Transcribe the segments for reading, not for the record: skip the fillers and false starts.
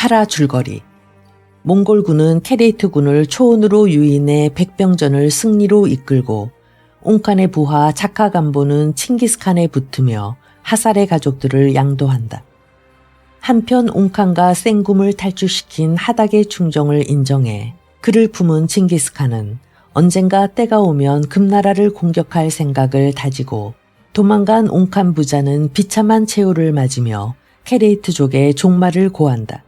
파라 줄거리. 몽골군은 케레이트군을 초원으로 유인해 백병전을 승리로 이끌고 옹칸의 부하 자카간보는 칭기스칸에 붙으며 하살의 가족들을 양도한다. 한편 옹칸과 생굼을 탈주시킨 하닥의 충정을 인정해 그를 품은 칭기스칸은 언젠가 때가 오면 금나라를 공격할 생각을 다지고 도망간 옹칸 부자는 비참한 최후를 맞으며 케레이트족의 종말을 고한다.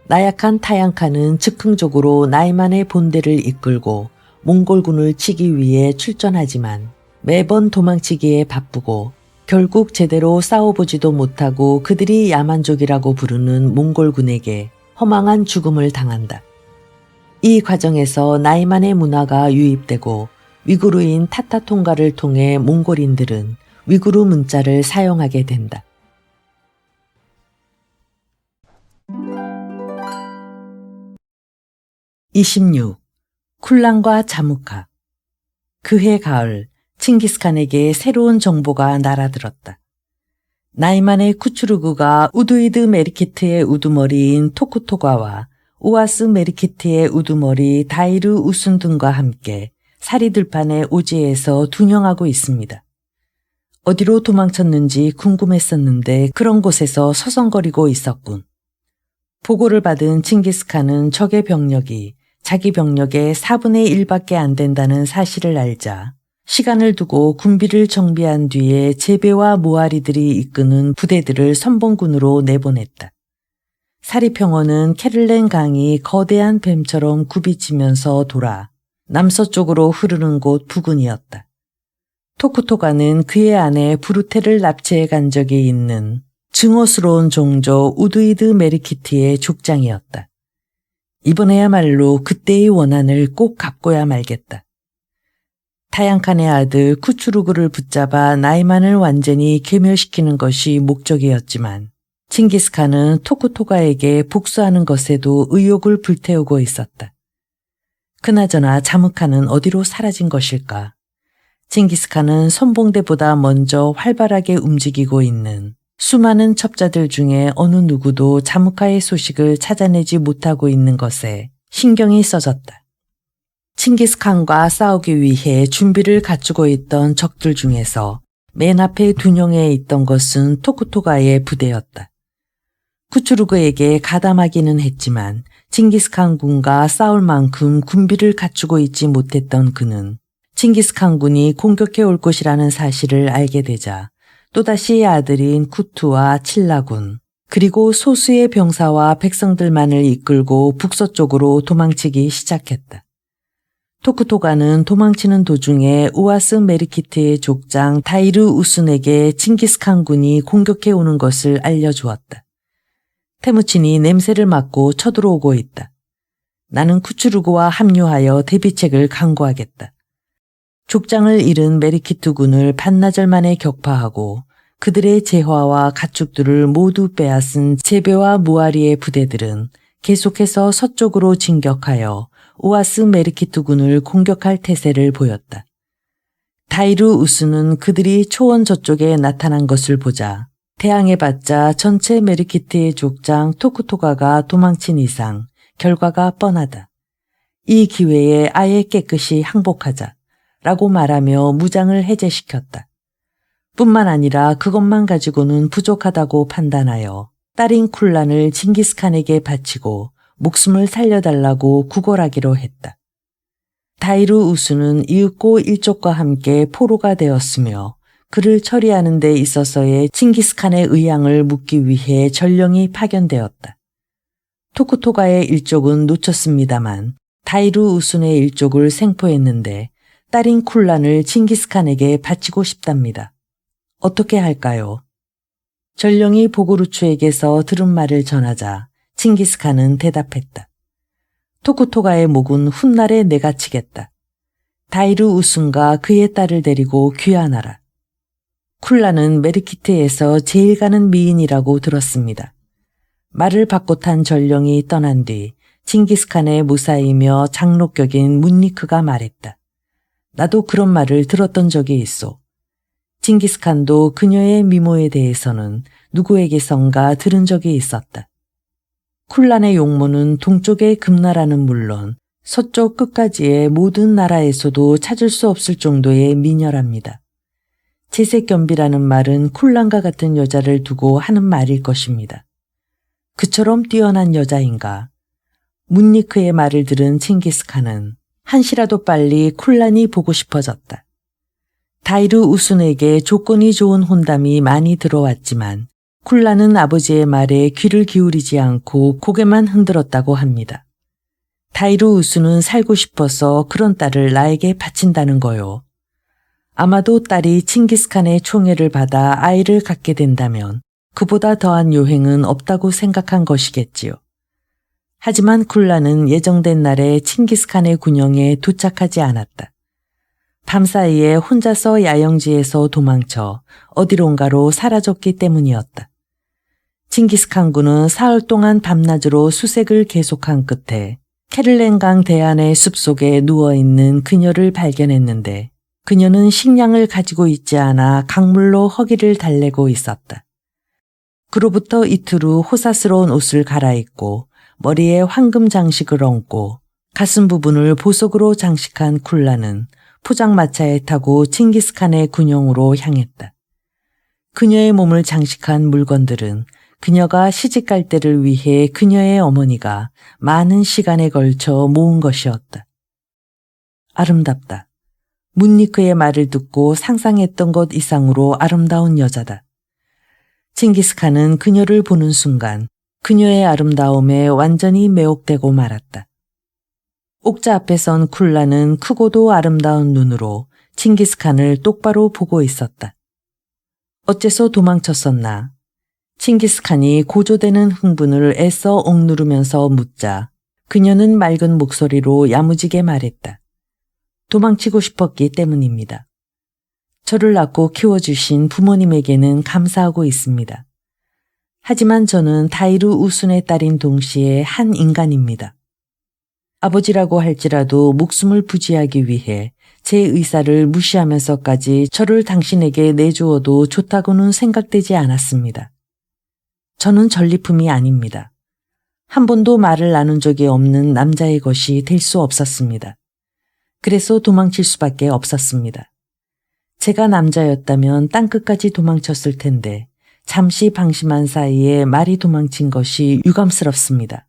나약한 타양칸은 즉흥적으로 나이만의 본대를 이끌고 몽골군을 치기 위해 출전하지만 매번 도망치기에 바쁘고 결국 제대로 싸워보지도 못하고 그들이 야만족이라고 부르는 몽골군에게 허망한 죽음을 당한다. 이 과정에서 나이만의 문화가 유입되고 위구르인 타타통가를 통해 몽골인들은 위구르 문자를 사용하게 된다. 26. 쿨란과 자무카. 그해 가을 칭기스칸에게 새로운 정보가 날아들었다. 나이만의 쿠추르그가 우두이드 메리키트의 우두머리인 토쿠토가와 우아스 메리키트의 우두머리 다이르 우순 등과 함께 사리들판의 오지에서 둔영하고 있습니다. 어디로 도망쳤는지 궁금했었는데 그런 곳에서 서성거리고 있었군. 보고를 받은 칭기스칸은 적의 병력이 자기 병력의 4분의 1밖에 안 된다는 사실을 알자 시간을 두고 군비를 정비한 뒤에 제베와 모아리들이 이끄는 부대들을 선봉군으로 내보냈다. 사리평원은 케를렌 강이 거대한 뱀처럼 굽이치면서 돌아 남서쪽으로 흐르는 곳 부근이었다. 토쿠토가는 그의 아내 부르테를 납치해 간 적이 있는 증오스러운 종조 우두이드 메리키트의 족장이었다. 이번에야말로 그때의 원한을 꼭 갚고야 말겠다. 타양칸의 아들 쿠추르그를 붙잡아 나이만을 완전히 괴멸시키는 것이 목적이었지만 칭기스칸은 토쿠토가에게 복수하는 것에도 의욕을 불태우고 있었다. 그나저나 자무카는 어디로 사라진 것일까? 칭기스칸은 선봉대보다 먼저 활발하게 움직이고 있는 수많은 첩자들 중에 어느 누구도 자무카의 소식을 찾아내지 못하고 있는 것에 신경이 써졌다. 칭기스칸과 싸우기 위해 준비를 갖추고 있던 적들 중에서 맨 앞에 둔영해 있던 것은 토쿠토가의 부대였다. 쿠추르그에게 가담하기는 했지만 칭기스칸 군과 싸울 만큼 군비를 갖추고 있지 못했던 그는 칭기스칸 군이 공격해 올 것이라는 사실을 알게 되자 또다시 아들인 쿠투와 칠라군 그리고 소수의 병사와 백성들만을 이끌고 북서쪽으로 도망치기 시작했다. 토쿠토가는 도망치는 도중에 우아스 메리키트의 족장 다이르 우순에게 칭기스칸 군이 공격해 오는 것을 알려주었다. 테무친이 냄새를 맡고 쳐들어오고 있다. 나는 쿠추르그와 합류하여 대비책을 강구하겠다. 족장을 잃은 메리키트 군을 반나절 만에 격파하고 그들의 재화와 가축들을 모두 빼앗은 제베와 무아리의 부대들은 계속해서 서쪽으로 진격하여 우아스 메리키트 군을 공격할 태세를 보였다. 다이르 우스는 그들이 초원 저쪽에 나타난 것을 보자 대항해봤자 전체 메리키트의 족장 토쿠토가가 도망친 이상 결과가 뻔하다. 이 기회에 아예 깨끗이 항복하자 라고 말하며 무장을 해제시켰다. 뿐만 아니라 그것만 가지고는 부족하다고 판단하여 딸인 쿨란을 칭기스칸에게 바치고 목숨을 살려달라고 구걸하기로 했다. 다이르 우스는 이윽고 일족과 함께 포로가 되었으며 그를 처리하는 데 있어서의 칭기스칸의 의향을 묻기 위해 전령이 파견되었다. 토쿠토가의 일족은 놓쳤습니다만 다이르 우순의 일족을 생포했는데 딸인 쿨란을 칭기스칸에게 바치고 싶답니다. 어떻게 할까요? 전령이 보고루추에게서 들은 말을 전하자 칭기스칸은 대답했다. 토쿠토가의 목은 훗날에 내가 치겠다. 다이르 우순과 그의 딸을 데리고 귀환하라. 쿨란은 메리키트에서 제일 가는 미인이라고 들었습니다. 말을 받고 탄 전령이 떠난 뒤 칭기스칸의 무사이며 장록격인 문니크가 말했다. 나도 그런 말을 들었던 적이 있어. 칭기스칸도 그녀의 미모에 대해서는 누구에게선가 들은 적이 있었다. 쿨란의 용모는 동쪽의 금나라는 물론 서쪽 끝까지의 모든 나라에서도 찾을 수 없을 정도의 미녀랍니다. 채색겸비라는 말은 쿨란과 같은 여자를 두고 하는 말일 것입니다. 그처럼 뛰어난 여자인가? 문니크의 말을 들은 칭기스칸은 한시라도 빨리 쿨란이 보고 싶어졌다. 다이르 우순에게 조건이 좋은 혼담이 많이 들어왔지만 쿨란은 아버지의 말에 귀를 기울이지 않고 고개만 흔들었다고 합니다. 다이르 우순은 살고 싶어서 그런 딸을 나에게 바친다는 거요. 아마도 딸이 칭기스칸의 총애를 받아 아이를 갖게 된다면 그보다 더한 요행은 없다고 생각한 것이겠지요. 하지만 쿨란은 예정된 날에 칭기스칸의 군영에 도착하지 않았다. 밤사이에 혼자서 야영지에서 도망쳐 어디론가로 사라졌기 때문이었다. 칭기스칸 군은 사흘 동안 밤낮으로 수색을 계속한 끝에 케를렌강 대안의 숲속에 누워있는 그녀를 발견했는데 그녀는 식량을 가지고 있지 않아 강물로 허기를 달래고 있었다. 그로부터 이틀 후 호사스러운 옷을 갈아입고 머리에 황금 장식을 얹고 가슴 부분을 보석으로 장식한 쿨란은 포장마차에 타고 칭기스칸의 군영으로 향했다. 그녀의 몸을 장식한 물건들은 그녀가 시집갈 때를 위해 그녀의 어머니가 많은 시간에 걸쳐 모은 것이었다. 아름답다. 문니크의 말을 듣고 상상했던 것 이상으로 아름다운 여자다. 칭기스칸은 그녀를 보는 순간 그녀의 아름다움에 완전히 매혹되고 말았다. 옥자 앞에 선 쿨란은 크고도 아름다운 눈으로 칭기스칸을 똑바로 보고 있었다. 어째서 도망쳤었나? 칭기스칸이 고조되는 흥분을 애써 억누르면서 묻자 그녀는 맑은 목소리로 야무지게 말했다. 도망치고 싶었기 때문입니다. 저를 낳고 키워주신 부모님에게는 감사하고 있습니다. 하지만 저는 다이르 우순의 딸인 동시에 한 인간입니다. 아버지라고 할지라도 목숨을 부지하기 위해 제 의사를 무시하면서까지 저를 당신에게 내주어도 좋다고는 생각되지 않았습니다. 저는 전리품이 아닙니다. 한 번도 말을 나눈 적이 없는 남자의 것이 될 수 없었습니다. 그래서 도망칠 수밖에 없었습니다. 제가 남자였다면 땅끝까지 도망쳤을 텐데 잠시 방심한 사이에 말이 도망친 것이 유감스럽습니다.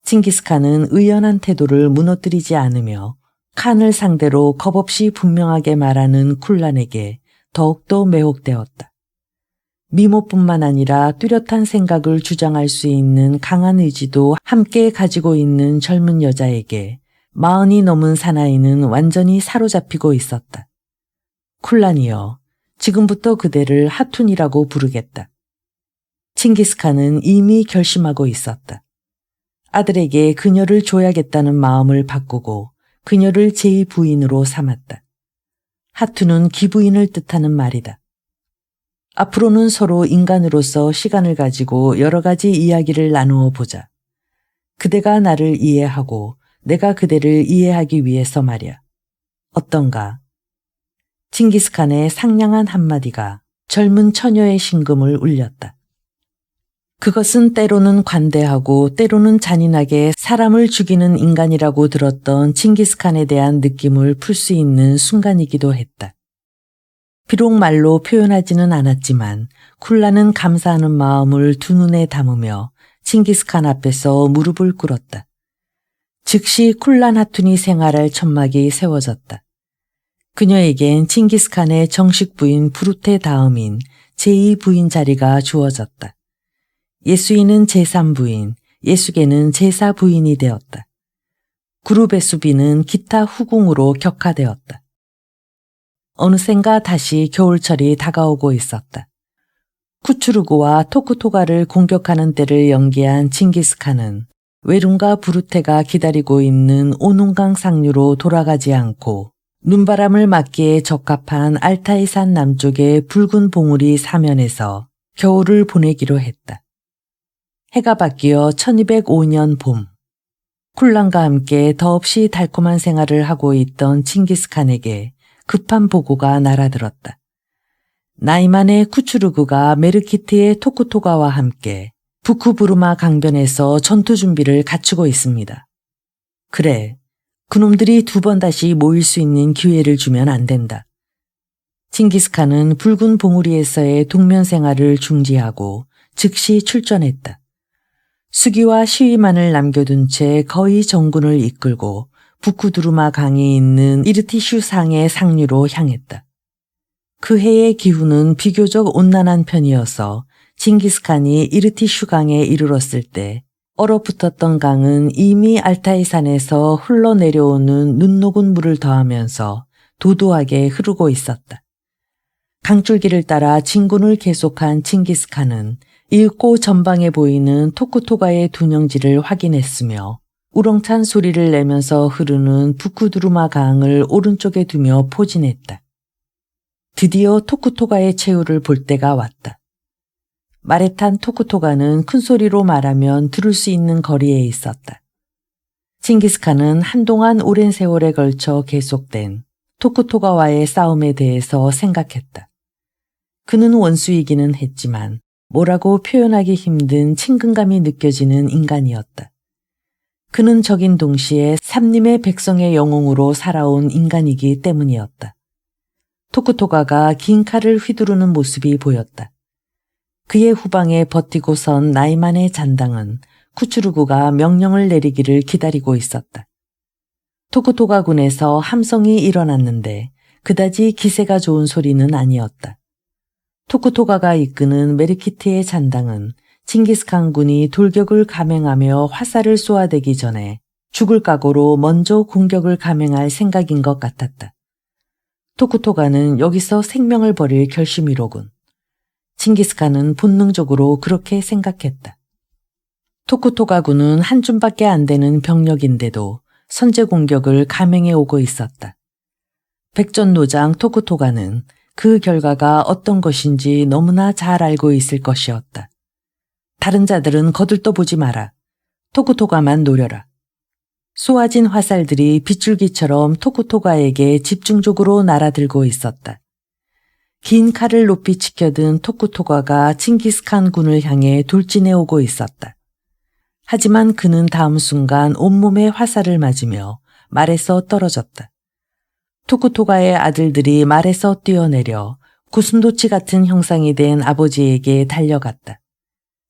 칭기스칸은 의연한 태도를 무너뜨리지 않으며 칸을 상대로 겁없이 분명하게 말하는 쿨란에게 더욱더 매혹되었다. 미모뿐만 아니라 뚜렷한 생각을 주장할 수 있는 강한 의지도 함께 가지고 있는 젊은 여자에게 40이 넘은 사나이는 완전히 사로잡히고 있었다. 쿨란이여, 지금부터 그대를 하툰이라고 부르겠다. 칭기스칸은 이미 결심하고 있었다. 아들에게 그녀를 줘야겠다는 마음을 바꾸고 그녀를 제2부인으로 삼았다. 하툰은 기부인을 뜻하는 말이다. 앞으로는 서로 인간으로서 시간을 가지고 여러 가지 이야기를 나누어 보자. 그대가 나를 이해하고 내가 그대를 이해하기 위해서 말이야. 어떤가? 칭기스칸의 상냥한 한마디가 젊은 처녀의 심금을 울렸다. 그것은 때로는 관대하고 때로는 잔인하게 사람을 죽이는 인간이라고 들었던 칭기스칸에 대한 느낌을 풀 수 있는 순간이기도 했다. 비록 말로 표현하지는 않았지만 쿨란은 감사하는 마음을 두 눈에 담으며 칭기스칸 앞에서 무릎을 꿇었다. 즉시 쿨란 하툰이 생활할 천막이 세워졌다. 그녀에겐 칭기스칸의 정식 부인 부르테 다음인 제2부인 자리가 주어졌다. 예수인은 제3부인, 예수계는 제4부인이 되었다. 구르베수비는 기타 후궁으로 격화되었다. 어느샌가 다시 겨울철이 다가오고 있었다. 쿠추르구와 토쿠토가를 공격하는 때를 연기한 칭기스칸은 외룬과 부르테가 기다리고 있는 오눈강 상류로 돌아가지 않고 눈바람을 맞기에 적합한 알타이산 남쪽의 붉은 봉우리 사면에서 겨울을 보내기로 했다. 해가 바뀌어 1205년 봄, 쿨란과 함께 더없이 달콤한 생활을 하고 있던 칭기스칸에게 급한 보고가 날아들었다. 나이만의 쿠추르구가 메르키트의 토쿠토가와 함께 부쿠부르마 강변에서 전투 준비를 갖추고 있습니다. 그래, 그놈들이 2번 다시 모일 수 있는 기회를 주면 안 된다. 칭기스칸은 붉은 봉우리에서의 동면 생활을 중지하고 즉시 출전했다. 수기와 시위만을 남겨둔 채 거의 전군을 이끌고 부쿠두루마 강이 있는 이르티슈 상의 상류로 향했다. 그 해의 기후는 비교적 온난한 편이어서 칭기스칸이 이르티슈 강에 이르렀을 때 얼어붙었던 강은 이미 알타이 산에서 흘러내려오는 눈 녹은 물을 더하면서 도도하게 흐르고 있었다. 강줄기를 따라 진군을 계속한 칭기스칸은 이윽고 전방에 보이는 토쿠토가의 둔영지를 확인했으며 우렁찬 소리를 내면서 흐르는 부쿠두루마 강을 오른쪽에 두며 포진했다. 드디어 토쿠토가의 최후를 볼 때가 왔다. 말에 탄 토쿠토가는 큰 소리로 말하면 들을 수 있는 거리에 있었다. 칭기스칸은 한동안 오랜 세월에 걸쳐 계속된 토쿠토가와의 싸움에 대해서 생각했다. 그는 원수이기는 했지만 뭐라고 표현하기 힘든 친근감이 느껴지는 인간이었다. 그는 적인 동시에 삼림의 백성의 영웅으로 살아온 인간이기 때문이었다. 토쿠토가가 긴 칼을 휘두르는 모습이 보였다. 그의 후방에 버티고 선 나이만의 잔당은 쿠추르구가 명령을 내리기를 기다리고 있었다. 토쿠토가 군에서 함성이 일어났는데 그다지 기세가 좋은 소리는 아니었다. 토쿠토가가 이끄는 메르키트의 잔당은 칭기스칸 군이 돌격을 감행하며 화살을 쏘아대기 전에 죽을 각오로 먼저 공격을 감행할 생각인 것 같았다. 토쿠토가는 여기서 생명을 버릴 결심이로군. 칭기스칸은 본능적으로 그렇게 생각했다. 토쿠토가 군은 한 줌밖에 안 되는 병력인데도 선제 공격을 감행해 오고 있었다. 백전노장 토쿠토가는 그 결과가 어떤 것인지 너무나 잘 알고 있을 것이었다. 다른 자들은 거들떠보지 마라. 토쿠토가만 노려라. 쏘아진 화살들이 빗줄기처럼 토쿠토가에게 집중적으로 날아들고 있었다. 긴 칼을 높이 치켜든 토쿠토가가 칭기스칸 군을 향해 돌진해 오고 있었다. 하지만 그는 다음 순간 온몸에 화살을 맞으며 말에서 떨어졌다. 토쿠토가의 아들들이 말에서 뛰어내려 고슴도치 같은 형상이 된 아버지에게 달려갔다.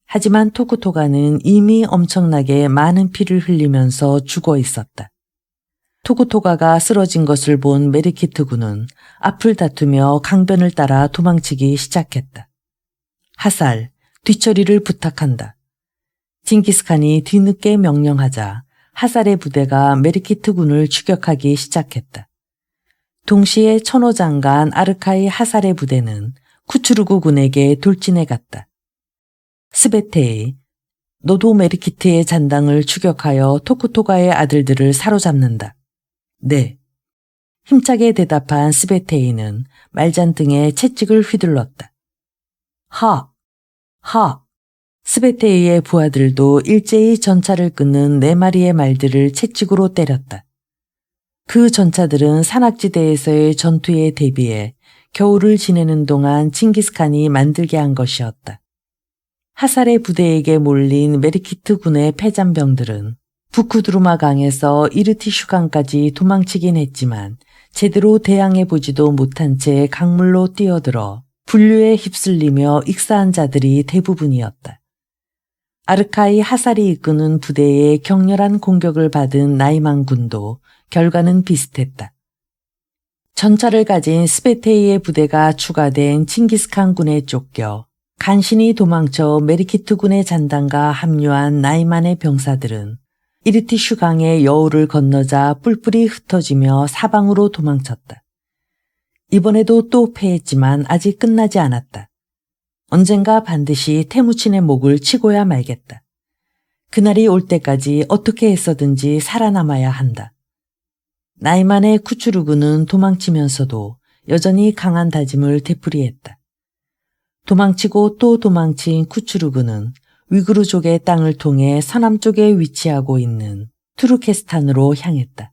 하지만 토쿠토가는 이미 엄청나게 많은 피를 흘리면서 죽어 있었다. 토쿠토가가 쓰러진 것을 본 메르키트 군은 앞을 다투며 강변을 따라 도망치기 시작했다. 하살, 뒤처리를 부탁한다. 칭기스칸이 뒤늦게 명령하자 하살의 부대가 메르키트 군을 추격하기 시작했다. 동시에 천호장관 아르카이 하살의 부대는 쿠추르구 군에게 돌진해 갔다. 스베테이, 너도 메르키트의 잔당을 추격하여 토쿠토가의 아들들을 사로잡는다. 네. 힘차게 대답한 스베테이는 말잔등에 채찍을 휘둘렀다. 하! 하! 스베테이의 부하들도 일제히 전차를 끊는 4마리의 말들을 채찍으로 때렸다. 그 전차들은 산악지대에서의 전투에 대비해 겨울을 지내는 동안 칭기스칸이 만들게 한 것이었다. 하살의 부대에게 몰린 메르키트 군의 패잔병들은 부쿠두루마 강에서 이르티슈 강까지 도망치긴 했지만 제대로 대항해보지도 못한 채 강물로 뛰어들어 분류에 휩쓸리며 익사한 자들이 대부분이었다. 아르카이 하살이 이끄는 부대의 격렬한 공격을 받은 나이만 군도 결과는 비슷했다. 전차를 가진 스베테이의 부대가 추가된 칭기스칸 군에 쫓겨 간신히 도망쳐 메르키트 군의 잔당과 합류한 나이만의 병사들은 이르티슈 강의 여우를 건너자 뿔뿔이 흩어지며 사방으로 도망쳤다. 이번에도 또 패했지만 아직 끝나지 않았다. 언젠가 반드시 테무친의 목을 치고야 말겠다. 그날이 올 때까지 어떻게 해서든지 살아남아야 한다. 나이만의 쿠추르구는 도망치면서도 여전히 강한 다짐을 되풀이했다. 도망치고 또 도망친 쿠추르구는 위구르족의 땅을 통해 서남쪽에 위치하고 있는 투르케스탄으로 향했다.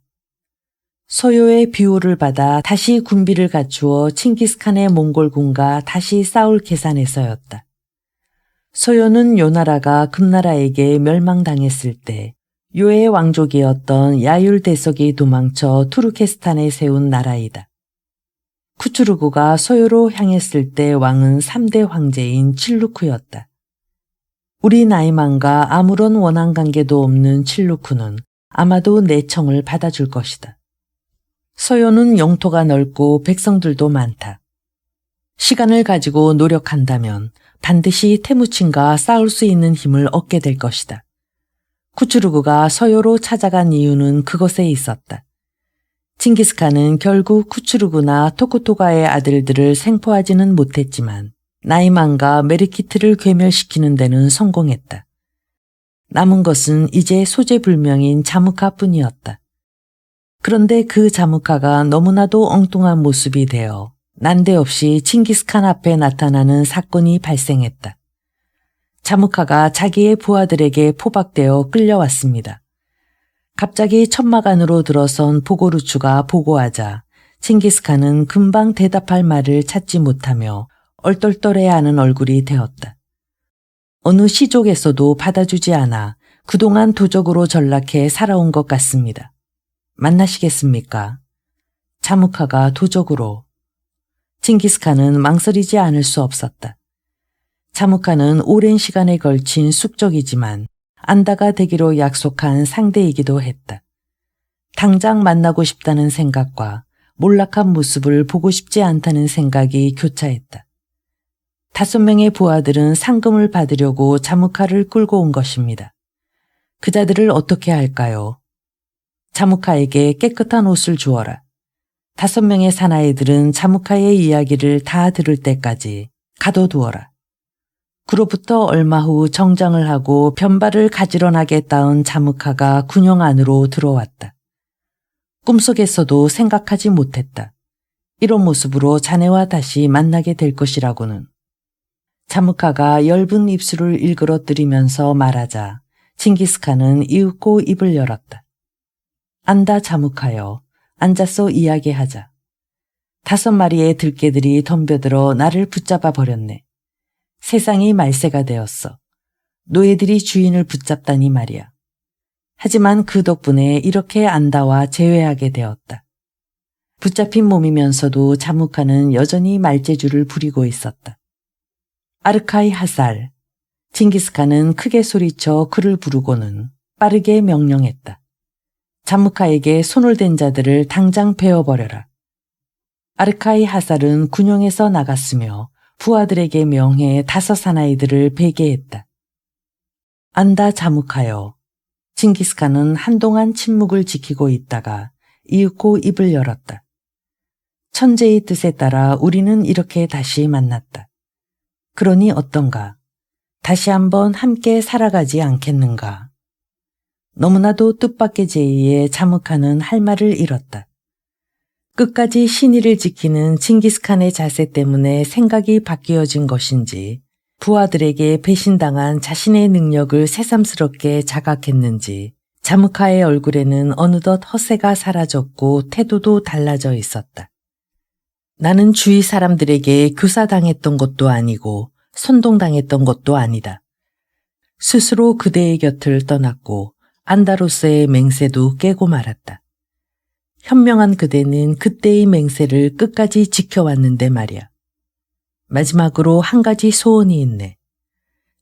서요의 비호를 받아 다시 군비를 갖추어 칭기스칸의 몽골군과 다시 싸울 계산에서였다. 소요는 요나라가 금나라에게 멸망당했을 때 요의 왕족이었던 야율대석이 도망쳐 투르케스탄에 세운 나라이다. 쿠추르구가 소요로 향했을 때 왕은 3대 황제인 칠루쿠였다. 우리 나이만과 아무런 원한 관계도 없는 칠루쿠는 아마도 내 청을 받아줄 것이다. 소요는 영토가 넓고 백성들도 많다. 시간을 가지고 노력한다면 반드시 테무친과 싸울 수 있는 힘을 얻게 될 것이다. 쿠추르구가 서요로 찾아간 이유는 그것에 있었다. 칭기스칸은 결국 쿠추르구나 토쿠토가의 아들들을 생포하지는 못했지만 나이만과 메르키트를 괴멸시키는 데는 성공했다. 남은 것은 이제 소재불명인 자무카뿐이었다. 그런데 그 자무카가 너무나도 엉뚱한 모습이 되어 난데없이 칭기스칸 앞에 나타나는 사건이 발생했다. 자무카가 자기의 부하들에게 포박되어 끌려왔습니다. 갑자기 천막 안으로 들어선 보고루추가 보고하자 칭기스칸은 금방 대답할 말을 찾지 못하며 얼떨떨해하는 얼굴이 되었다. 어느 시족에서도 받아주지 않아 그동안 도적으로 전락해 살아온 것 같습니다. 만나시겠습니까? 자무카가 도적으로. 칭기스칸은 망설이지 않을 수 없었다. 자무카는 오랜 시간에 걸친 숙적이지만 안다가 되기로 약속한 상대이기도 했다. 당장 만나고 싶다는 생각과 몰락한 모습을 보고 싶지 않다는 생각이 교차했다. 5명의 부하들은 상금을 받으려고 자무카를 끌고 온 것입니다. 그자들을 어떻게 할까요? 자무카에게 깨끗한 옷을 주어라. 5명의 사나이들은 자무카의 이야기를 다 들을 때까지 가둬두어라. 그로부터 얼마 후 정장을 하고 변발을 가지러 나겠다은 자무카가 군영 안으로 들어왔다. 꿈속에서도 생각하지 못했다. 이런 모습으로 자네와 다시 만나게 될 것이라고는. 자무카가 엷은 입술을 일그러뜨리면서 말하자 칭기스칸은 이윽고 입을 열었다. 안다 자무카여, 앉아서 이야기하자. 5마리의 들개들이 덤벼들어 나를 붙잡아 버렸네. 세상이 말세가 되었어. 노예들이 주인을 붙잡다니 말이야. 하지만 그 덕분에 이렇게 안다와 재회하게 되었다. 붙잡힌 몸이면서도 자무카는 여전히 말재주를 부리고 있었다. 아르카이 하살. 칭기스칸은 크게 소리쳐 그를 부르고는 빠르게 명령했다. 자무카에게 손을 댄 자들을 당장 베어버려라. 아르카이 하살은 군용에서 나갔으며 부하들에게 명해 5 사나이들을 베게 했다. 안다 자무카여. 칭기스칸은 한동안 침묵을 지키고 있다가 이윽고 입을 열었다. 천재의 뜻에 따라 우리는 이렇게 다시 만났다. 그러니 어떤가? 다시 한번 함께 살아가지 않겠는가? 너무나도 뜻밖의 제의에 자무카는 할 말을 잃었다. 끝까지 신의를 지키는 칭기스칸의 자세 때문에 생각이 바뀌어진 것인지 부하들에게 배신당한 자신의 능력을 새삼스럽게 자각했는지 자무카의 얼굴에는 어느덧 허세가 사라졌고 태도도 달라져 있었다. 나는 주위 사람들에게 교사당했던 것도 아니고 선동당했던 것도 아니다. 스스로 그대의 곁을 떠났고 안다로스의 맹세도 깨고 말았다. 현명한 그대는 그때의 맹세를 끝까지 지켜왔는데 말이야. 마지막으로 한 가지 소원이 있네.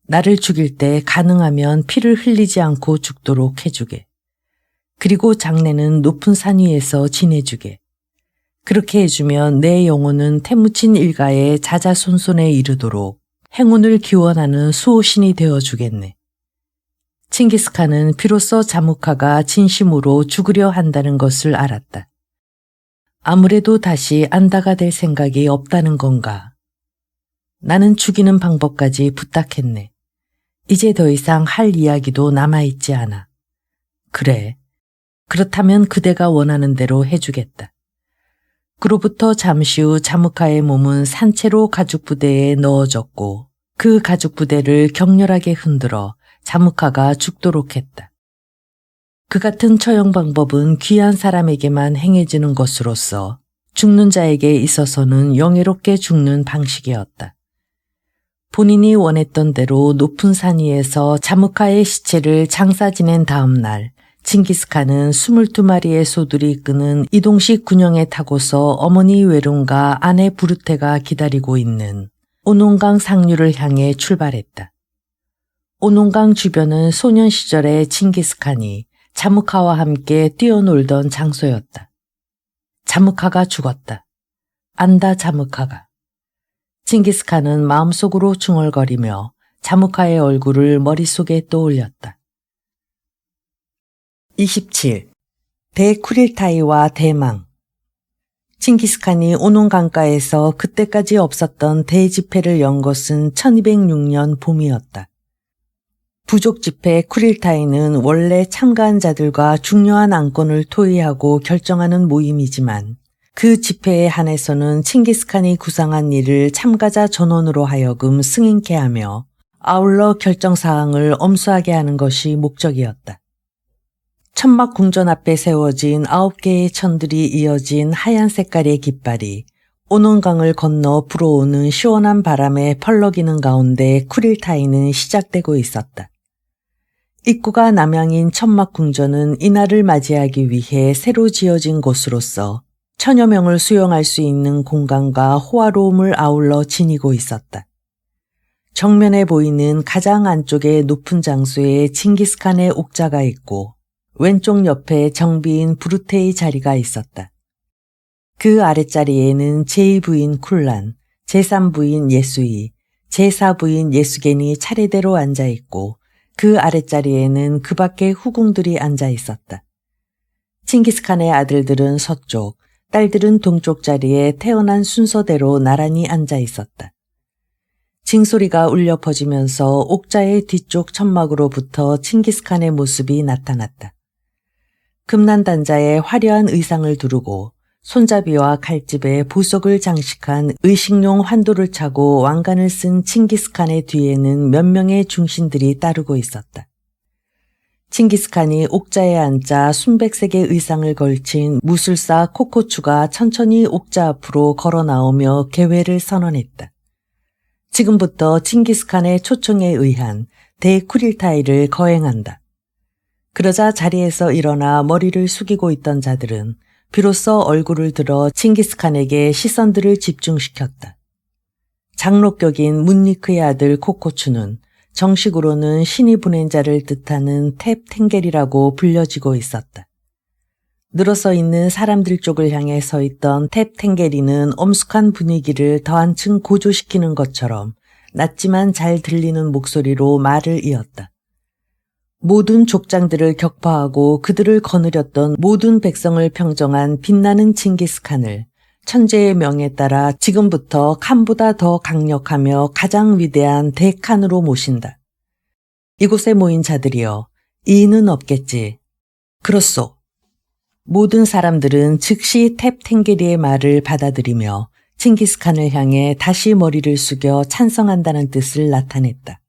나를 죽일 때 가능하면 피를 흘리지 않고 죽도록 해주게. 그리고 장례는 높은 산 위에서 지내주게. 그렇게 해주면 내 영혼은 태무친 일가의 자자손손에 이르도록 행운을 기원하는 수호신이 되어주겠네. 칭기스칸은 비로소 자무카가 진심으로 죽으려 한다는 것을 알았다. 아무래도 다시 안다가 될 생각이 없다는 건가. 나는 죽이는 방법까지 부탁했네. 이제 더 이상 할 이야기도 남아있지 않아. 그래. 그렇다면 그대가 원하는 대로 해주겠다. 그로부터 잠시 후 자무카의 몸은 산채로 가죽부대에 넣어졌고 그 가죽부대를 격렬하게 흔들어 자무카가 죽도록 했다. 그 같은 처형 방법은 귀한 사람에게만 행해지는 것으로서 죽는 자에게 있어서는 영예롭게 죽는 방식이었다. 본인이 원했던 대로 높은 산 위에서 자무카의 시체를 장사 지낸 다음 날 칭기스칸은 22마리의 소들이 이끄는 이동식 군용에 타고서 어머니 외론과 아내 부르테가 기다리고 있는 오논강 상류를 향해 출발했다. 오논강 주변은 소년 시절에 칭기스칸이 자무카와 함께 뛰어놀던 장소였다. 자무카가 죽었다. 안다 자무카가. 칭기스칸은 마음속으로 중얼거리며 자무카의 얼굴을 머릿속에 떠올렸다. 27. 대쿠릴타이와 대망. 칭기스칸이 오논강가에서 그때까지 없었던 대집회를 연 것은 1206년 봄이었다. 부족 집회 쿠릴타이는 원래 참가한 자들과 중요한 안건을 토의하고 결정하는 모임이지만 그 집회에 한해서는 칭기스칸이 구상한 일을 참가자 전원으로 하여금 승인케 하며 아울러 결정사항을 엄수하게 하는 것이 목적이었다. 천막 궁전 앞에 세워진 9개의 천들이 이어진 하얀 색깔의 깃발이 오논강을 건너 불어오는 시원한 바람에 펄럭이는 가운데 쿠릴타이는 시작되고 있었다. 입구가 남향인 천막 궁전은 이날을 맞이하기 위해 새로 지어진 곳으로서 천여 명을 수용할 수 있는 공간과 호화로움을 아울러 지니고 있었다. 정면에 보이는 가장 안쪽의 높은 장소에 칭기스칸의 옥자가 있고 왼쪽 옆에 정비인 부르테의 자리가 있었다. 그 아랫자리에는 제2부인 쿨란, 제3부인 예수이, 제4부인 예수겐이 차례대로 앉아있고 그 아랫자리에는 그 밖의 후궁들이 앉아있었다. 칭기스칸의 아들들은 서쪽, 딸들은 동쪽 자리에 태어난 순서대로 나란히 앉아있었다. 징소리가 울려 퍼지면서 옥자의 뒤쪽 천막으로부터 칭기스칸의 모습이 나타났다. 금난단자에 화려한 의상을 두르고 손잡이와 칼집에 보석을 장식한 의식용 환도를 차고 왕관을 쓴 칭기스칸의 뒤에는 몇 명의 중신들이 따르고 있었다. 칭기스칸이 옥자에 앉아 순백색의 의상을 걸친 무술사 코코추가 천천히 옥자 앞으로 걸어 나오며 개회를 선언했다. 지금부터 칭기스칸의 초청에 의한 대쿠릴타이를 거행한다. 그러자 자리에서 일어나 머리를 숙이고 있던 자들은 비로소 얼굴을 들어 칭기스칸에게 시선들을 집중시켰다. 장로격인 문니크의 아들 코코추는 정식으로는 신이 보낸 자를 뜻하는 탭 탱겔이라고 불려지고 있었다. 늘어서 있는 사람들 쪽을 향해 서 있던 탭 탱겔이는 엄숙한 분위기를 더 한층 고조시키는 것처럼 낮지만 잘 들리는 목소리로 말을 이었다. 모든 족장들을 격파하고 그들을 거느렸던 모든 백성을 평정한 빛나는 칭기스칸을 천재의 명에 따라 지금부터 칸보다 더 강력하며 가장 위대한 대칸으로 모신다. 이곳에 모인 자들이여, 이의는 없겠지. 그렇소. 모든 사람들은 즉시 탭 탱게리의 말을 받아들이며 칭기스칸을 향해 다시 머리를 숙여 찬성한다는 뜻을 나타냈다.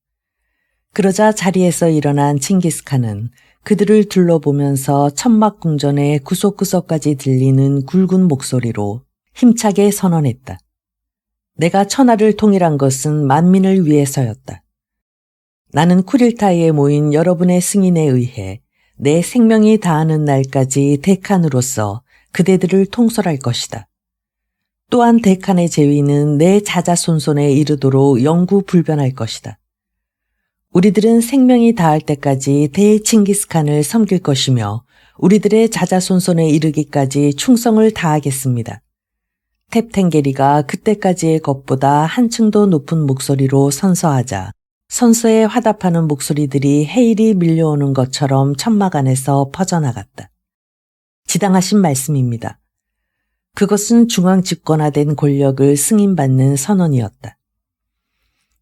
그러자 자리에서 일어난 칭기스칸은 그들을 둘러보면서 천막 궁전의 구석구석까지 들리는 굵은 목소리로 힘차게 선언했다. 내가 천하를 통일한 것은 만민을 위해서였다. 나는 쿠릴타이에 모인 여러분의 승인에 의해 내 생명이 다하는 날까지 대칸으로서 그대들을 통솔할 것이다. 또한 대칸의 재위는 내 자자손손에 이르도록 영구 불변할 것이다. 우리들은 생명이 다할 때까지 대칭기스칸을 섬길 것이며 우리들의 자자손손에 이르기까지 충성을 다하겠습니다. 탭탱게리가 그때까지의 것보다 한층 더 높은 목소리로 선서하자 선서에 화답하는 목소리들이 해일이 밀려오는 것처럼 천막 안에서 퍼져나갔다. 지당하신 말씀입니다. 그것은 중앙 집권화된 권력을 승인받는 선언이었다.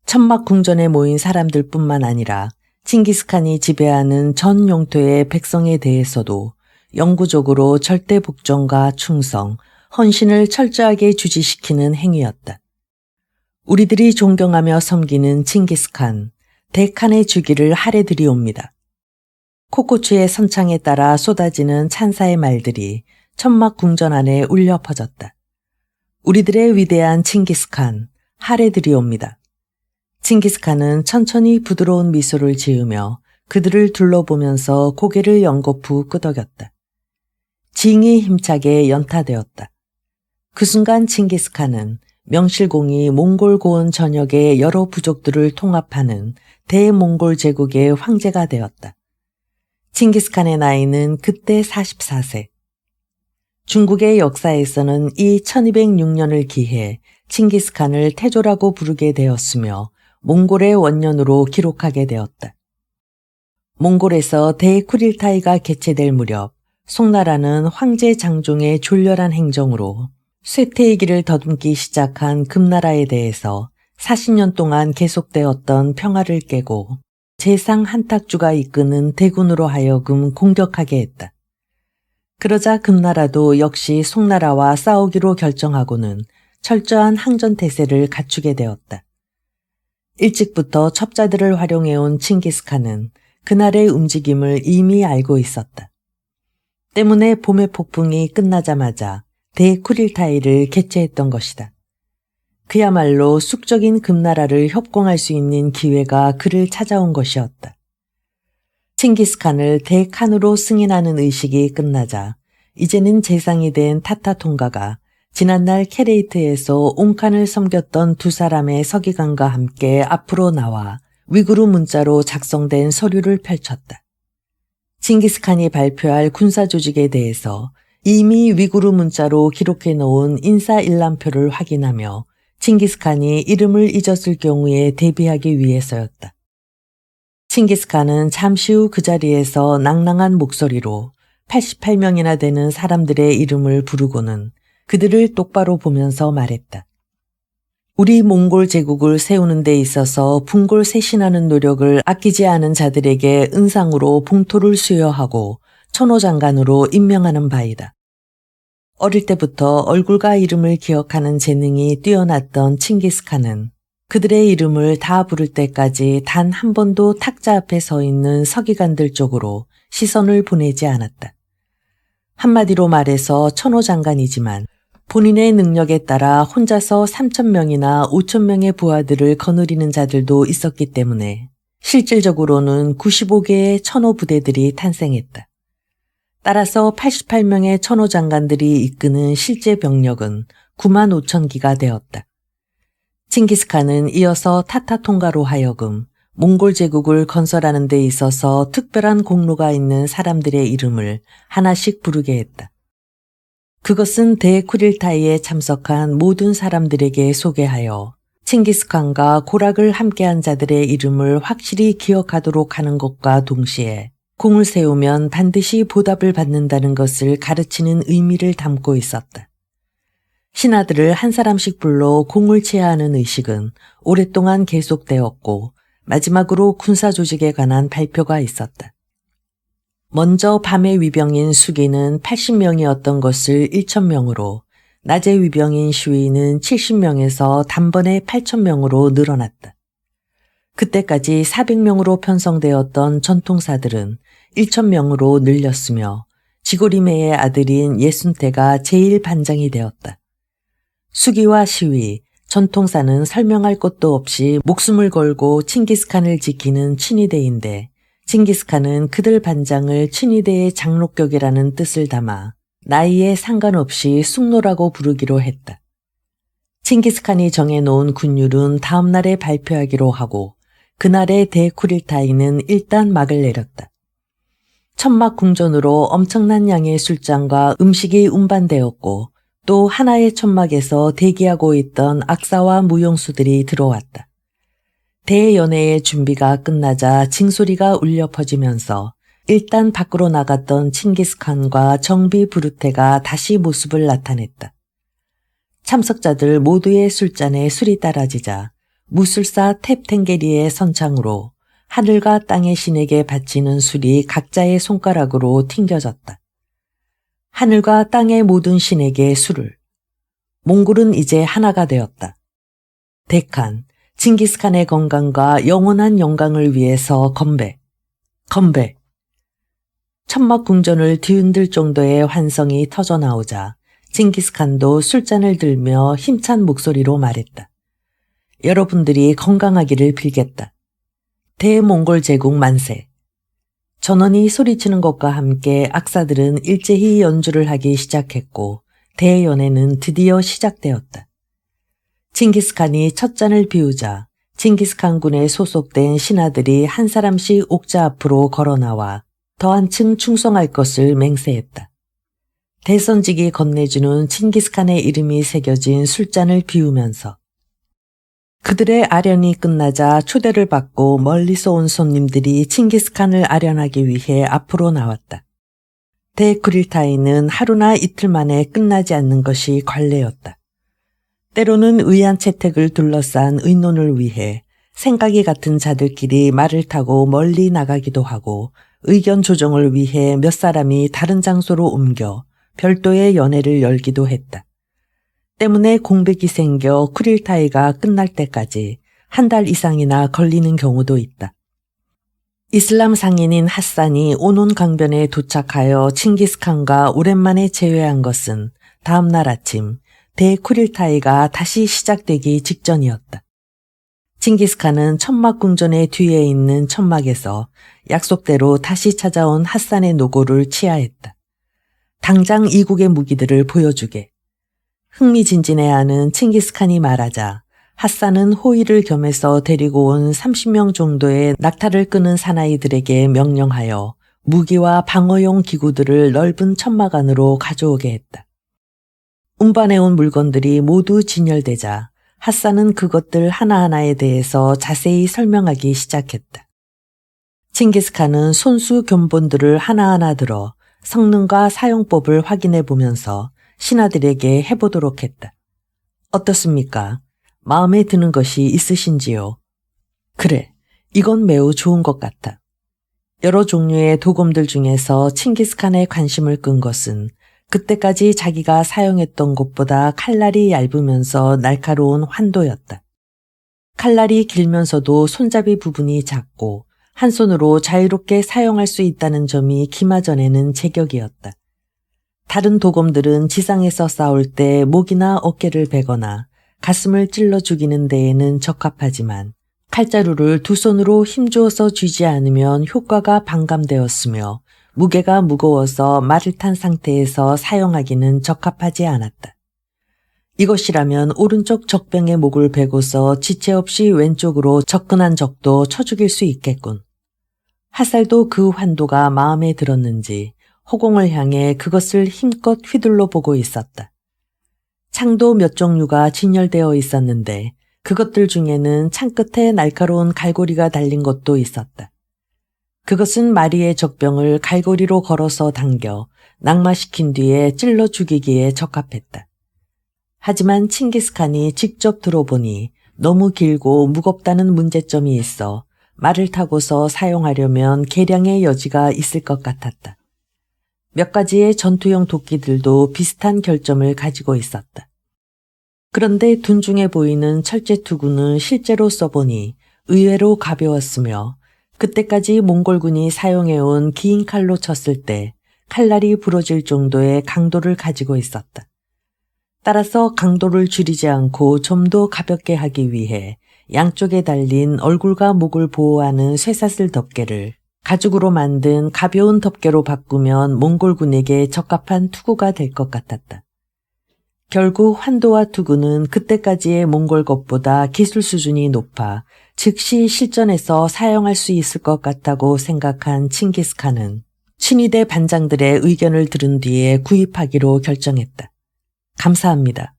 천막 궁전에 모인 사람들뿐만 아니라 칭기스칸이 지배하는 전 영토의 백성에 대해서도 영구적으로 절대 복종과 충성, 헌신을 철저하게 주지시키는 행위였다. 우리들이 존경하며 섬기는 칭기스칸, 대칸의 주기를 하례드리옵니다. 코코추의 선창에 따라 쏟아지는 찬사의 말들이 천막 궁전 안에 울려 퍼졌다. 우리들의 위대한 칭기스칸, 하례드리옵니다. 칭기스칸은 천천히 부드러운 미소를 지으며 그들을 둘러보면서 고개를 연거푸 끄덕였다. 징이 힘차게 연타되었다. 그 순간 칭기스칸은 명실공히 몽골 고원 전역의 여러 부족들을 통합하는 대몽골 제국의 황제가 되었다. 칭기스칸의 나이는 그때 44세. 중국의 역사에서는 이 1206년을 기해 칭기스칸을 태조라고 부르게 되었으며 몽골의 원년으로 기록하게 되었다. 몽골에서 대쿠릴타이가 개최될 무렵 송나라는 황제 장종의 졸렬한 행정으로 쇠퇴이기를 더듬기 시작한 금나라에 대해서 40년 동안 계속되었던 평화를 깨고 재상 한탁주가 이끄는 대군으로 하여금 공격하게 했다. 그러자 금나라도 역시 송나라와 싸우기로 결정하고는 철저한 항전태세를 갖추게 되었다. 일찍부터 첩자들을 활용해온 칭기스칸은 그날의 움직임을 이미 알고 있었다. 때문에 봄의 폭풍이 끝나자마자 대쿠릴타이를 개최했던 것이다. 그야말로 숙적인 금나라를 협공할 수 있는 기회가 그를 찾아온 것이었다. 칭기스칸을 대칸으로 승인하는 의식이 끝나자 이제는 재상이 된 타타통가가 지난날 케레이트에서 옹칸을 섬겼던 두 사람의 서기관과 함께 앞으로 나와 위구르 문자로 작성된 서류를 펼쳤다. 칭기스칸이 발표할 군사조직에 대해서 이미 위구르 문자로 기록해 놓은 인사일람표를 확인하며 칭기스칸이 이름을 잊었을 경우에 대비하기 위해서였다. 칭기스칸은 잠시 후 그 자리에서 낭랑한 목소리로 88명이나 되는 사람들의 이름을 부르고는 그들을 똑바로 보면서 말했다. 우리 몽골 제국을 세우는 데 있어서 분골쇄신하는 노력을 아끼지 않은 자들에게 은상으로 봉토를 수여하고 천호장관으로 임명하는 바이다. 어릴 때부터 얼굴과 이름을 기억하는 재능이 뛰어났던 칭기스칸은 그들의 이름을 다 부를 때까지 단 한 번도 탁자 앞에 서 있는 서기관들 쪽으로 시선을 보내지 않았다. 한마디로 말해서 천호장관이지만 본인의 능력에 따라 혼자서 3,000명이나 5,000명의 부하들을 거느리는 자들도 있었기 때문에 실질적으로는 95개의 천호 부대들이 탄생했다. 따라서 88명의 천호 장관들이 이끄는 실제 병력은 95,000기가 되었다. 칭기스칸은 이어서 타타통가로 하여금 몽골 제국을 건설하는 데 있어서 특별한 공로가 있는 사람들의 이름을 하나씩 부르게 했다. 그것은 대쿠릴타이에 참석한 모든 사람들에게 소개하여 칭기스칸과 고락을 함께한 자들의 이름을 확실히 기억하도록 하는 것과 동시에 공을 세우면 반드시 보답을 받는다는 것을 가르치는 의미를 담고 있었다. 신하들을 한 사람씩 불러 공을 치하하는 의식은 오랫동안 계속되었고 마지막으로 군사조직에 관한 발표가 있었다. 먼저 밤의 위병인 수기는 80명이었던 것을 1,000명으로, 낮의 위병인 시위는 70명에서 단번에 8,000명으로 늘어났다. 그때까지 400명으로 편성되었던 전통사들은 1,000명으로 늘렸으며 지고리메의 아들인 예순태가 제1반장이 되었다. 수기와 시위, 전통사는 설명할 것도 없이 목숨을 걸고 칭기스칸을 지키는 친위대인데 칭기스칸은 그들 반장을 친위대의 장로격이라는 뜻을 담아 나이에 상관없이 숙노라고 부르기로 했다. 칭기스칸이 정해놓은 군율은 다음 날에 발표하기로 하고 그날의 대쿠릴타이는 일단 막을 내렸다. 천막 궁전으로 엄청난 양의 술잔과 음식이 운반되었고 또 하나의 천막에서 대기하고 있던 악사와 무용수들이 들어왔다. 대연회의 준비가 끝나자 징소리가 울려 퍼지면서 일단 밖으로 나갔던 칭기스칸과 정비 부르테가 다시 모습을 나타냈다. 참석자들 모두의 술잔에 술이 따라지자 무술사 탭텐게리의 선창으로 하늘과 땅의 신에게 바치는 술이 각자의 손가락으로 튕겨졌다. 하늘과 땅의 모든 신에게 술을. 몽골은 이제 하나가 되었다. 데칸, 칭기스칸의 건강과 영원한 영광을 위해서 건배. 건배. 천막 궁전을 뒤흔들 정도의 환성이 터져나오자 칭기스칸도 술잔을 들며 힘찬 목소리로 말했다. 여러분들이 건강하기를 빌겠다. 대몽골 제국 만세. 전원이 소리치는 것과 함께 악사들은 일제히 연주를 하기 시작했고 대연회는 드디어 시작되었다. 칭기스칸이 첫 잔을 비우자 칭기스칸 군에 소속된 신하들이 한 사람씩 옥자 앞으로 걸어나와 더 한층 충성할 것을 맹세했다. 대선직이 건네주는 칭기스칸의 이름이 새겨진 술잔을 비우면서 그들의 아련이 끝나자 초대를 받고 멀리서 온 손님들이 칭기스칸을 아련하기 위해 앞으로 나왔다. 대쿠릴타이는 하루나 이틀 만에 끝나지 않는 것이 관례였다. 때로는 의한 채택을 둘러싼 의논을 위해 생각이 같은 자들끼리 말을 타고 멀리 나가기도 하고 의견 조정을 위해 몇 사람이 다른 장소로 옮겨 별도의 연회를 열기도 했다. 때문에 공백이 생겨 쿠릴타이가 끝날 때까지 한 달 이상이나 걸리는 경우도 있다. 이슬람 상인인 핫산이 오논 강변에 도착하여 칭기스칸과 오랜만에 재회한 것은 다음 날 아침 대쿠릴타이가 다시 시작되기 직전이었다. 칭기스칸은 천막궁전의 뒤에 있는 천막에서 약속대로 다시 찾아온 핫산의 노고를 치하했다. 당장 이국의 무기들을 보여주게. 흥미진진해하는 칭기스칸이 말하자 핫산은 호의를 겸해서 데리고 온 30명 정도의 낙타를 끄는 사나이들에게 명령하여 무기와 방어용 기구들을 넓은 천막 안으로 가져오게 했다. 운반해온 물건들이 모두 진열되자 핫산은 그것들 하나하나에 대해서 자세히 설명하기 시작했다. 칭기스칸은 손수 견본들을 하나하나 들어 성능과 사용법을 확인해 보면서 신하들에게 해보도록 했다. 어떻습니까? 마음에 드는 것이 있으신지요? 그래, 이건 매우 좋은 것 같아. 여러 종류의 도검들 중에서 칭기스칸의 관심을 끈 것은 그때까지 자기가 사용했던 것보다 칼날이 얇으면서 날카로운 환도였다. 칼날이 길면서도 손잡이 부분이 작고 한 손으로 자유롭게 사용할 수 있다는 점이 기마전에는 제격이었다. 다른 도검들은 지상에서 싸울 때 목이나 어깨를 베거나 가슴을 찔러 죽이는 데에는 적합하지만 칼자루를 두 손으로 힘주어서 쥐지 않으면 효과가 반감되었으며 무게가 무거워서 말을 탄 상태에서 사용하기는 적합하지 않았다. 이것이라면 오른쪽 적병의 목을 베고서 지체 없이 왼쪽으로 접근한 적도 쳐 죽일 수 있겠군. 핫살도 그 환도가 마음에 들었는지 허공을 향해 그것을 힘껏 휘둘러 보고 있었다. 창도 몇 종류가 진열되어 있었는데 그것들 중에는 창 끝에 날카로운 갈고리가 달린 것도 있었다. 그것은 마리의 적병을 갈고리로 걸어서 당겨 낙마시킨 뒤에 찔러 죽이기에 적합했다. 하지만 칭기스칸이 직접 들어보니 너무 길고 무겁다는 문제점이 있어 말을 타고서 사용하려면 개량의 여지가 있을 것 같았다. 몇 가지의 전투용 도끼들도 비슷한 결점을 가지고 있었다. 그런데 둔중해 보이는 철제투구는 실제로 써보니 의외로 가벼웠으며 그때까지 몽골군이 사용해온 긴 칼로 쳤을 때 칼날이 부러질 정도의 강도를 가지고 있었다. 따라서 강도를 줄이지 않고 좀 더 가볍게 하기 위해 양쪽에 달린 얼굴과 목을 보호하는 쇠사슬 덮개를 가죽으로 만든 가벼운 덮개로 바꾸면 몽골군에게 적합한 투구가 될 것 같았다. 결국 환도와 투구는 그때까지의 몽골 것보다 기술 수준이 높아 즉시 실전에서 사용할 수 있을 것 같다고 생각한 칭기스칸은 친위대 반장들의 의견을 들은 뒤에 구입하기로 결정했다. 감사합니다.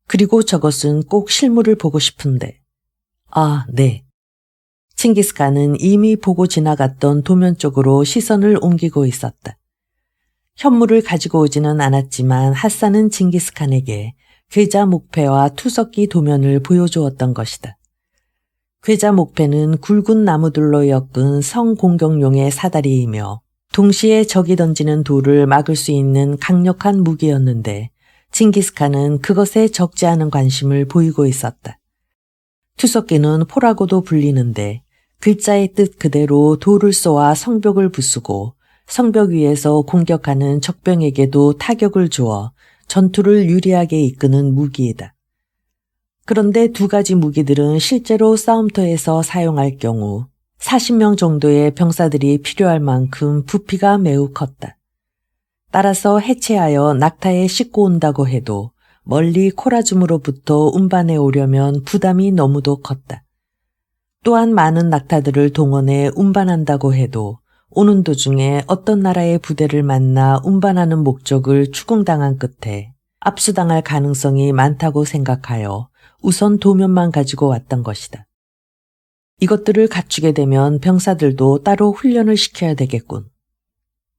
그리고 저것은 꼭 실물을 보고 싶은데. 아, 네. 칭기스칸은 이미 보고 지나갔던 도면 쪽으로 시선을 옮기고 있었다. 현물을 가지고 오지는 않았지만 핫산은 칭기스칸에게 괴자 목패와 투석기 도면을 보여주었던 것이다. 괴자 목패는 굵은 나무들로 엮은 성공격용의 사다리이며 동시에 적이 던지는 돌을 막을 수 있는 강력한 무기였는데 칭기스칸은 그것에 적지 않은 관심을 보이고 있었다. 투석기는 포라고도 불리는데 글자의 뜻 그대로 돌을 쏘아 성벽을 부수고 성벽 위에서 공격하는 적병에게도 타격을 주어 전투를 유리하게 이끄는 무기이다. 그런데 두 가지 무기들은 실제로 싸움터에서 사용할 경우 40명 정도의 병사들이 필요할 만큼 부피가 매우 컸다. 따라서 해체하여 낙타에 싣고 온다고 해도 멀리 코라줌으로부터 운반해 오려면 부담이 너무도 컸다. 또한 많은 낙타들을 동원해 운반한다고 해도 오는 도중에 어떤 나라의 부대를 만나 운반하는 목적을 추궁당한 끝에 압수당할 가능성이 많다고 생각하여 우선 도면만 가지고 왔던 것이다. 이것들을 갖추게 되면 병사들도 따로 훈련을 시켜야 되겠군.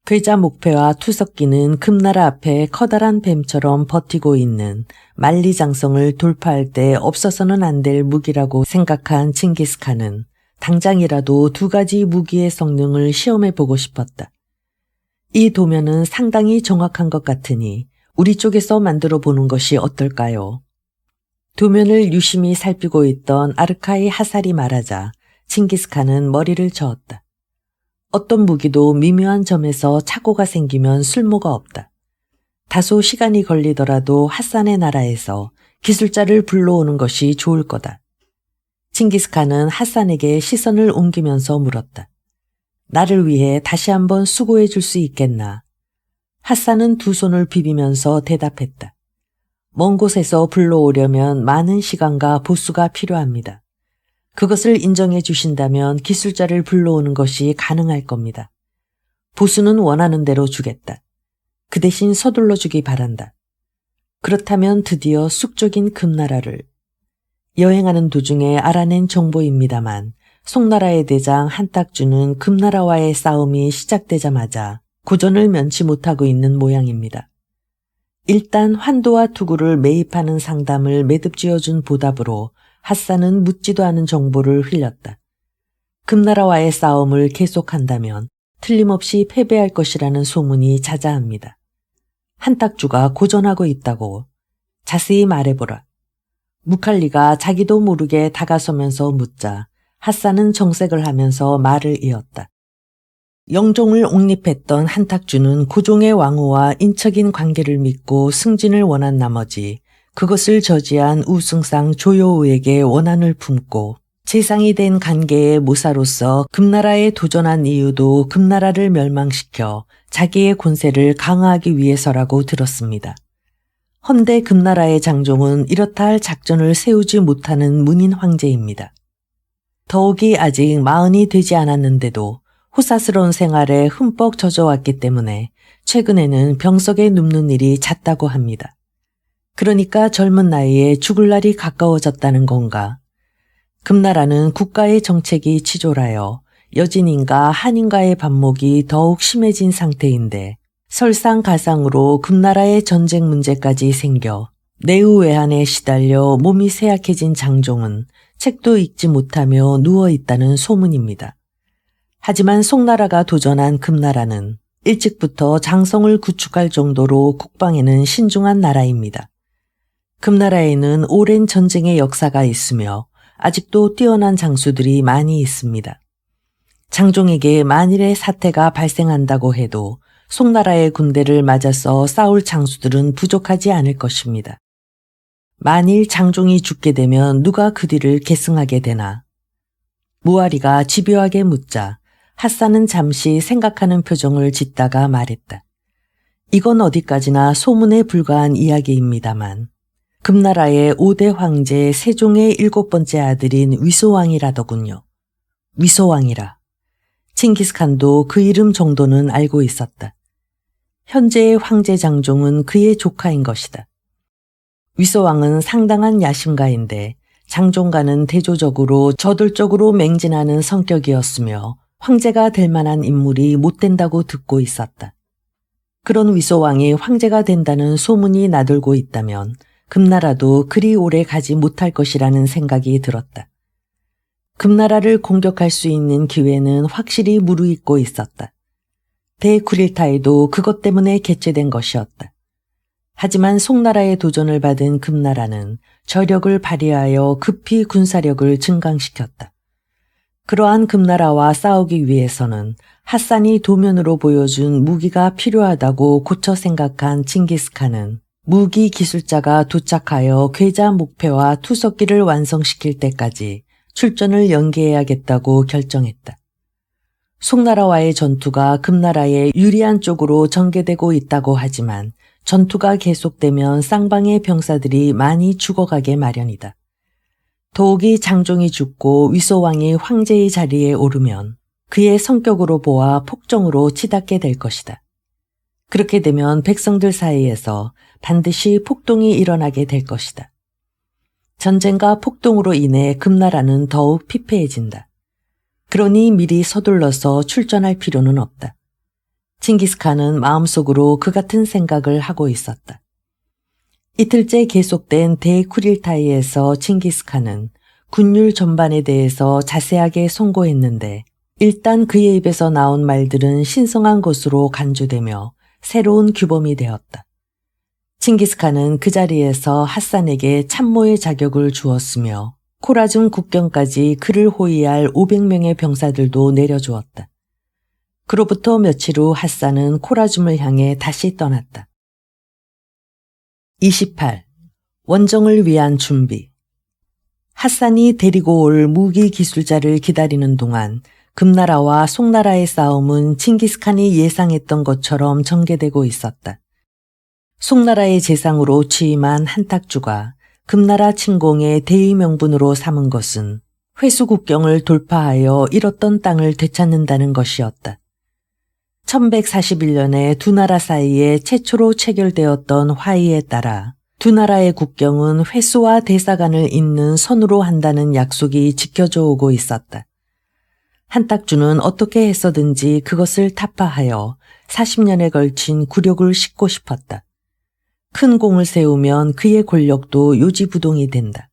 괴자 목패와 투석기는 금나라 앞에 커다란 뱀처럼 버티고 있는 만리장성을 돌파할 때 없어서는 안 될 무기라고 생각한 칭기스칸은 당장이라도 두 가지 무기의 성능을 시험해보고 싶었다. 이 도면은 상당히 정확한 것 같으니 우리 쪽에서 만들어 보는 것이 어떨까요? 도면을 유심히 살피고 있던 아르카이 하살이 말하자 칭기스칸은 머리를 저었다. 어떤 무기도 미묘한 점에서 착오가 생기면 쓸모가 없다. 다소 시간이 걸리더라도 핫산의 나라에서 기술자를 불러오는 것이 좋을 거다. 칭기스칸은 핫산에게 시선을 옮기면서 물었다. 나를 위해 다시 한번 수고해 줄 수 있겠나? 핫산은 두 손을 비비면서 대답했다. 먼 곳에서 불러오려면 많은 시간과 보수가 필요합니다. 그것을 인정해 주신다면 기술자를 불러오는 것이 가능할 겁니다. 보수는 원하는 대로 주겠다. 그 대신 서둘러 주기 바란다. 그렇다면 드디어 숙적인 금나라를. 여행하는 도중에 알아낸 정보입니다만 송나라의 대장 한딱주는 금나라와의 싸움이 시작되자마자 고전을 면치 못하고 있는 모양입니다. 일단 환도와 투구를 매입하는 상담을 매듭지어준 보답으로 핫산은 묻지도 않은 정보를 흘렸다. 금나라와의 싸움을 계속한다면 틀림없이 패배할 것이라는 소문이 자자합니다. 한딱주가 고전하고 있다고. 자세히 말해보라. 무칼리가 자기도 모르게 다가서면서 묻자 핫산은 정색을 하면서 말을 이었다. 영종을 옹립했던 한탁주는 고종의 왕후와 인척인 관계를 믿고 승진을 원한 나머지 그것을 저지한 우승상 조여우에게 원한을 품고 재상이 된 관계의 모사로서 금나라에 도전한 이유도 금나라를 멸망시켜 자기의 권세를 강화하기 위해서라고 들었습니다. 헌데 금나라의 장종은 이렇다 할 작전을 세우지 못하는 문인 황제입니다. 더욱이 아직 40이 되지 않았는데도 호사스러운 생활에 흠뻑 젖어왔기 때문에 최근에는 병석에 눕는 일이 잦다고 합니다. 그러니까 젊은 나이에 죽을 날이 가까워졌다는 건가? 금나라는 국가의 정책이 치졸하여 여진인과 한인과의 반목이 더욱 심해진 상태인데 설상가상으로 금나라의 전쟁 문제까지 생겨 내후외환에 시달려 몸이 쇠약해진 장종은 책도 읽지 못하며 누워있다는 소문입니다. 하지만 송나라가 도전한 금나라는 일찍부터 장성을 구축할 정도로 국방에는 신중한 나라입니다. 금나라에는 오랜 전쟁의 역사가 있으며 아직도 뛰어난 장수들이 많이 있습니다. 장종에게 만일의 사태가 발생한다고 해도 송나라의 군대를 맞아서 싸울 장수들은 부족하지 않을 것입니다. 만일 장종이 죽게 되면 누가 그 뒤를 계승하게 되나? 무아리가 집요하게 묻자 핫산은 잠시 생각하는 표정을 짓다가 말했다. 이건 어디까지나 소문에 불과한 이야기입니다만 금나라의 5대 황제 세종의 7번째 아들인 위소왕이라더군요. 위소왕이라. 칭기스칸도 그 이름 정도는 알고 있었다. 현재의 황제 장종은 그의 조카인 것이다. 위소왕은 상당한 야심가인데 장종과는 대조적으로 저돌적으로 맹진하는 성격이었으며 황제가 될 만한 인물이 못 된다고 듣고 있었다. 그런 위소왕이 황제가 된다는 소문이 나돌고 있다면 금나라도 그리 오래 가지 못할 것이라는 생각이 들었다. 금나라를 공격할 수 있는 기회는 확실히 무르익고 있었다. 대쿠릴타이도 그것 때문에 개최된 것이었다. 하지만 송나라의 도전을 받은 금나라는 저력을 발휘하여 급히 군사력을 증강시켰다. 그러한 금나라와 싸우기 위해서는 핫산이 도면으로 보여준 무기가 필요하다고 고쳐 생각한 칭기스칸은 무기 기술자가 도착하여 궤자 목패와 투석기를 완성시킬 때까지 출전을 연기해야겠다고 결정했다. 송나라와의 전투가 금나라의 유리한 쪽으로 전개되고 있다고 하지만 전투가 계속되면 쌍방의 병사들이 많이 죽어가게 마련이다. 더욱이 장종이 죽고 위소왕이 황제의 자리에 오르면 그의 성격으로 보아 폭정으로 치닫게 될 것이다. 그렇게 되면 백성들 사이에서 반드시 폭동이 일어나게 될 것이다. 전쟁과 폭동으로 인해 금나라는 더욱 피폐해진다. 그러니 미리 서둘러서 출전할 필요는 없다. 칭기스칸은 마음속으로 그 같은 생각을 하고 있었다. 이틀째 계속된 대쿠릴타이에서 칭기스칸은 군율 전반에 대해서 자세하게 송고했는데 일단 그의 입에서 나온 말들은 신성한 것으로 간주되며 새로운 규범이 되었다. 칭기스칸은 그 자리에서 핫산에게 참모의 자격을 주었으며 코라즘 국경까지 그를 호위할 500명의 병사들도 내려주었다. 그로부터 며칠 후 핫산은 코라즘을 향해 다시 떠났다. 28. 원정을 위한 준비. 핫산이 데리고 올 무기 기술자를 기다리는 동안 금나라와 송나라의 싸움은 칭기스칸이 예상했던 것처럼 전개되고 있었다. 송나라의 재상으로 취임한 한탁주가 금나라 침공의 대의 명분으로 삼은 것은 회수 국경을 돌파하여 잃었던 땅을 되찾는다는 것이었다. 1141년에 두 나라 사이에 최초로 체결되었던 화의에 따라 두 나라의 국경은 회수와 대사관을 잇는 선으로 한다는 약속이 지켜져 오고 있었다. 한탁주는 어떻게 해서든지 그것을 타파하여 40년에 걸친 굴욕을 싣고 싶었다. 큰 공을 세우면 그의 권력도 요지부동이 된다.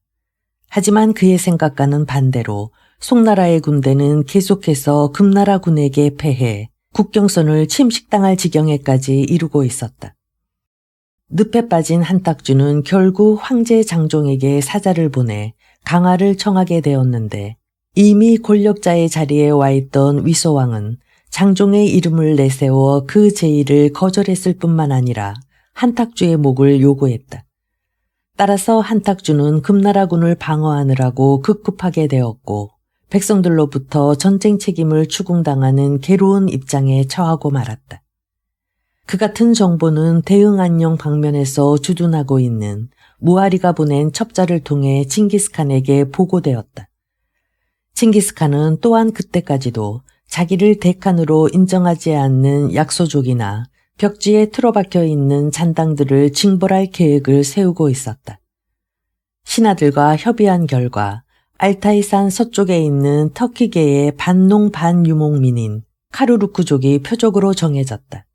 하지만 그의 생각과는 반대로 송나라의 군대는 계속해서 금나라군에게 패해 국경선을 침식당할 지경에까지 이르고 있었다. 늪에 빠진 한탁주는 결국 황제 장종에게 사자를 보내 강화를 청하게 되었는데 이미 권력자의 자리에 와 있던 위소왕은 장종의 이름을 내세워 그 제의를 거절했을 뿐만 아니라 한탁주의 목을 요구했다. 따라서 한탁주는 금나라군을 방어하느라고 급급하게 되었고 백성들로부터 전쟁 책임을 추궁당하는 괴로운 입장에 처하고 말았다. 그 같은 정보는 대응안녕 방면에서 주둔하고 있는 무아리가 보낸 첩자를 통해 칭기스칸에게 보고되었다. 칭기스칸은 또한 그때까지도 자기를 대칸으로 인정하지 않는 약소족이나 벽지에 틀어박혀 있는 잔당들을 징벌할 계획을 세우고 있었다. 신하들과 협의한 결과 알타이산 서쪽에 있는 터키계의 반농 반유목민인 카루루크족이 표적으로 정해졌다.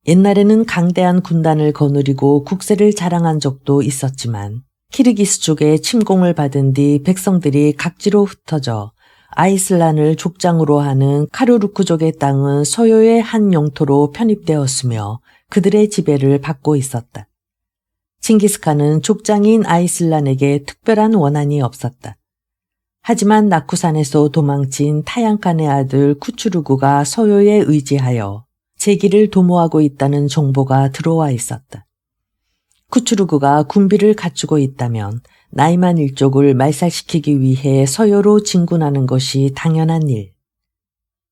옛날에는 강대한 군단을 거느리고 국세를 자랑한 적도 있었지만 키르기스족의 침공을 받은 뒤 백성들이 각지로 흩어져 아이슬란을 족장으로 하는 카루루크족의 땅은 소요의 한 영토로 편입되었으며 그들의 지배를 받고 있었다. 칭기스칸은 족장인 아이슬란에게 특별한 원한이 없었다. 하지만 나쿠산에서 도망친 타양칸의 아들 쿠추르구가 소요에 의지하여 제기를 도모하고 있다는 정보가 들어와 있었다. 쿠추르구가 군비를 갖추고 있다면 나이만 일족을 말살시키기 위해 서요로 진군하는 것이 당연한 일.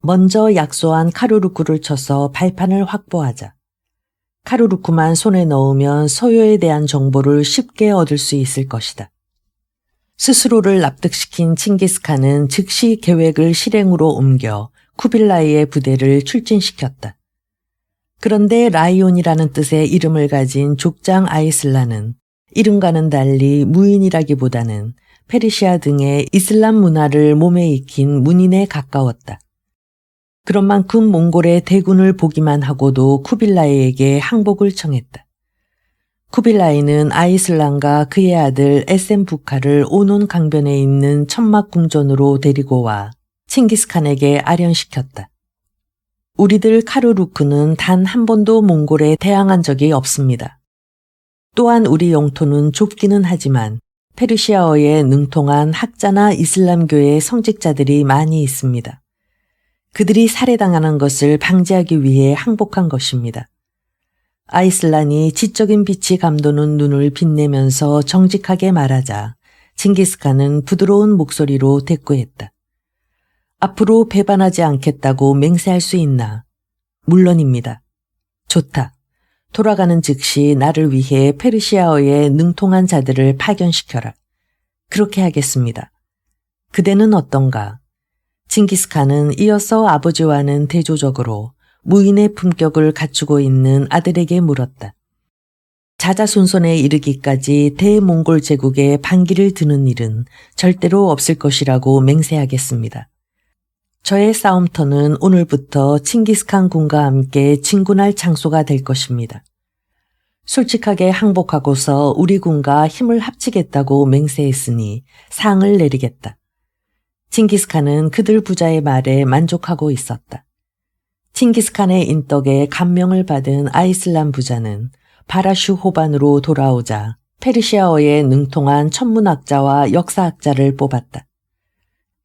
먼저 약소한 카루루쿠를 쳐서 발판을 확보하자. 카루루쿠만 손에 넣으면 서요에 대한 정보를 쉽게 얻을 수 있을 것이다. 스스로를 납득시킨 칭기스칸은 즉시 계획을 실행으로 옮겨 쿠빌라이의 부대를 출진시켰다. 그런데 라이온이라는 뜻의 이름을 가진 족장 아이슬란은 이름과는 달리 무인이라기보다는 페르시아 등의 이슬람 문화를 몸에 익힌 문인에 가까웠다. 그런 만큼 몽골의 대군을 보기만 하고도 쿠빌라이에게 항복을 청했다. 쿠빌라이는 아이슬란과 그의 아들 에센부카를 오논 강변에 있는 천막궁전으로 데리고 와 칭기스칸에게 아련시켰다. 우리들 카루루크는 단 한 번도 몽골에 대항한 적이 없습니다. 또한 우리 영토는 좁기는 하지만 페르시아어에 능통한 학자나 이슬람교의 성직자들이 많이 있습니다. 그들이 살해당하는 것을 방지하기 위해 항복한 것입니다. 아이슬란이 지적인 빛이 감도는 눈을 빛내면서 정직하게 말하자 칭기스칸은 부드러운 목소리로 대꾸했다. 앞으로 배반하지 않겠다고 맹세할 수 있나? 물론입니다. 좋다. 돌아가는 즉시 나를 위해 페르시아어에 능통한 자들을 파견시켜라. 그렇게 하겠습니다. 그대는 어떤가? 칭기스칸은 이어서 아버지와는 대조적으로 무인의 품격을 갖추고 있는 아들에게 물었다. 자자손손에 이르기까지 대몽골 제국의 반기를 드는 일은 절대로 없을 것이라고 맹세하겠습니다. 저의 싸움터는 오늘부터 칭기스칸 군과 함께 진군할 장소가 될 것입니다. 솔직하게 항복하고서 우리 군과 힘을 합치겠다고 맹세했으니 상을 내리겠다. 칭기스칸은 그들 부자의 말에 만족하고 있었다. 칭기스칸의 인덕에 감명을 받은 아이슬란 부자는 바라슈 호반으로 돌아오자 페르시아어에 능통한 천문학자와 역사학자를 뽑았다.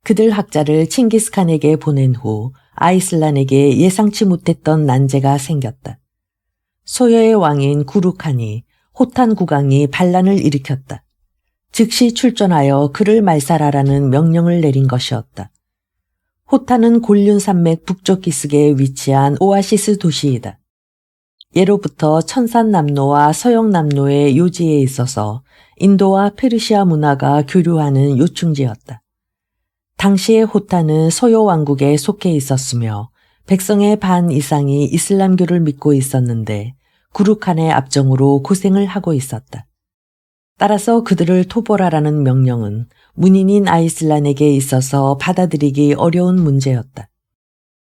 그들 학자를 칭기스칸에게 보낸 후 아이슬란에게 예상치 못했던 난제가 생겼다. 소여의 왕인 구루칸이 호탄 국왕이 반란을 일으켰다. 즉시 출전하여 그를 말살하라는 명령을 내린 것이었다. 호탄은 곤륜산맥 북쪽 기슭에 위치한 오아시스 도시이다. 예로부터 천산남로와 서역남로의 요지에 있어서 인도와 페르시아 문화가 교류하는 요충지였다. 당시의 호탄은 서요 왕국에 속해 있었으며 백성의 반 이상이 이슬람교를 믿고 있었는데 구루칸의 압정으로 고생을 하고 있었다. 따라서 그들을 토벌하라는 명령은 문인인 아이슬란에게 있어서 받아들이기 어려운 문제였다.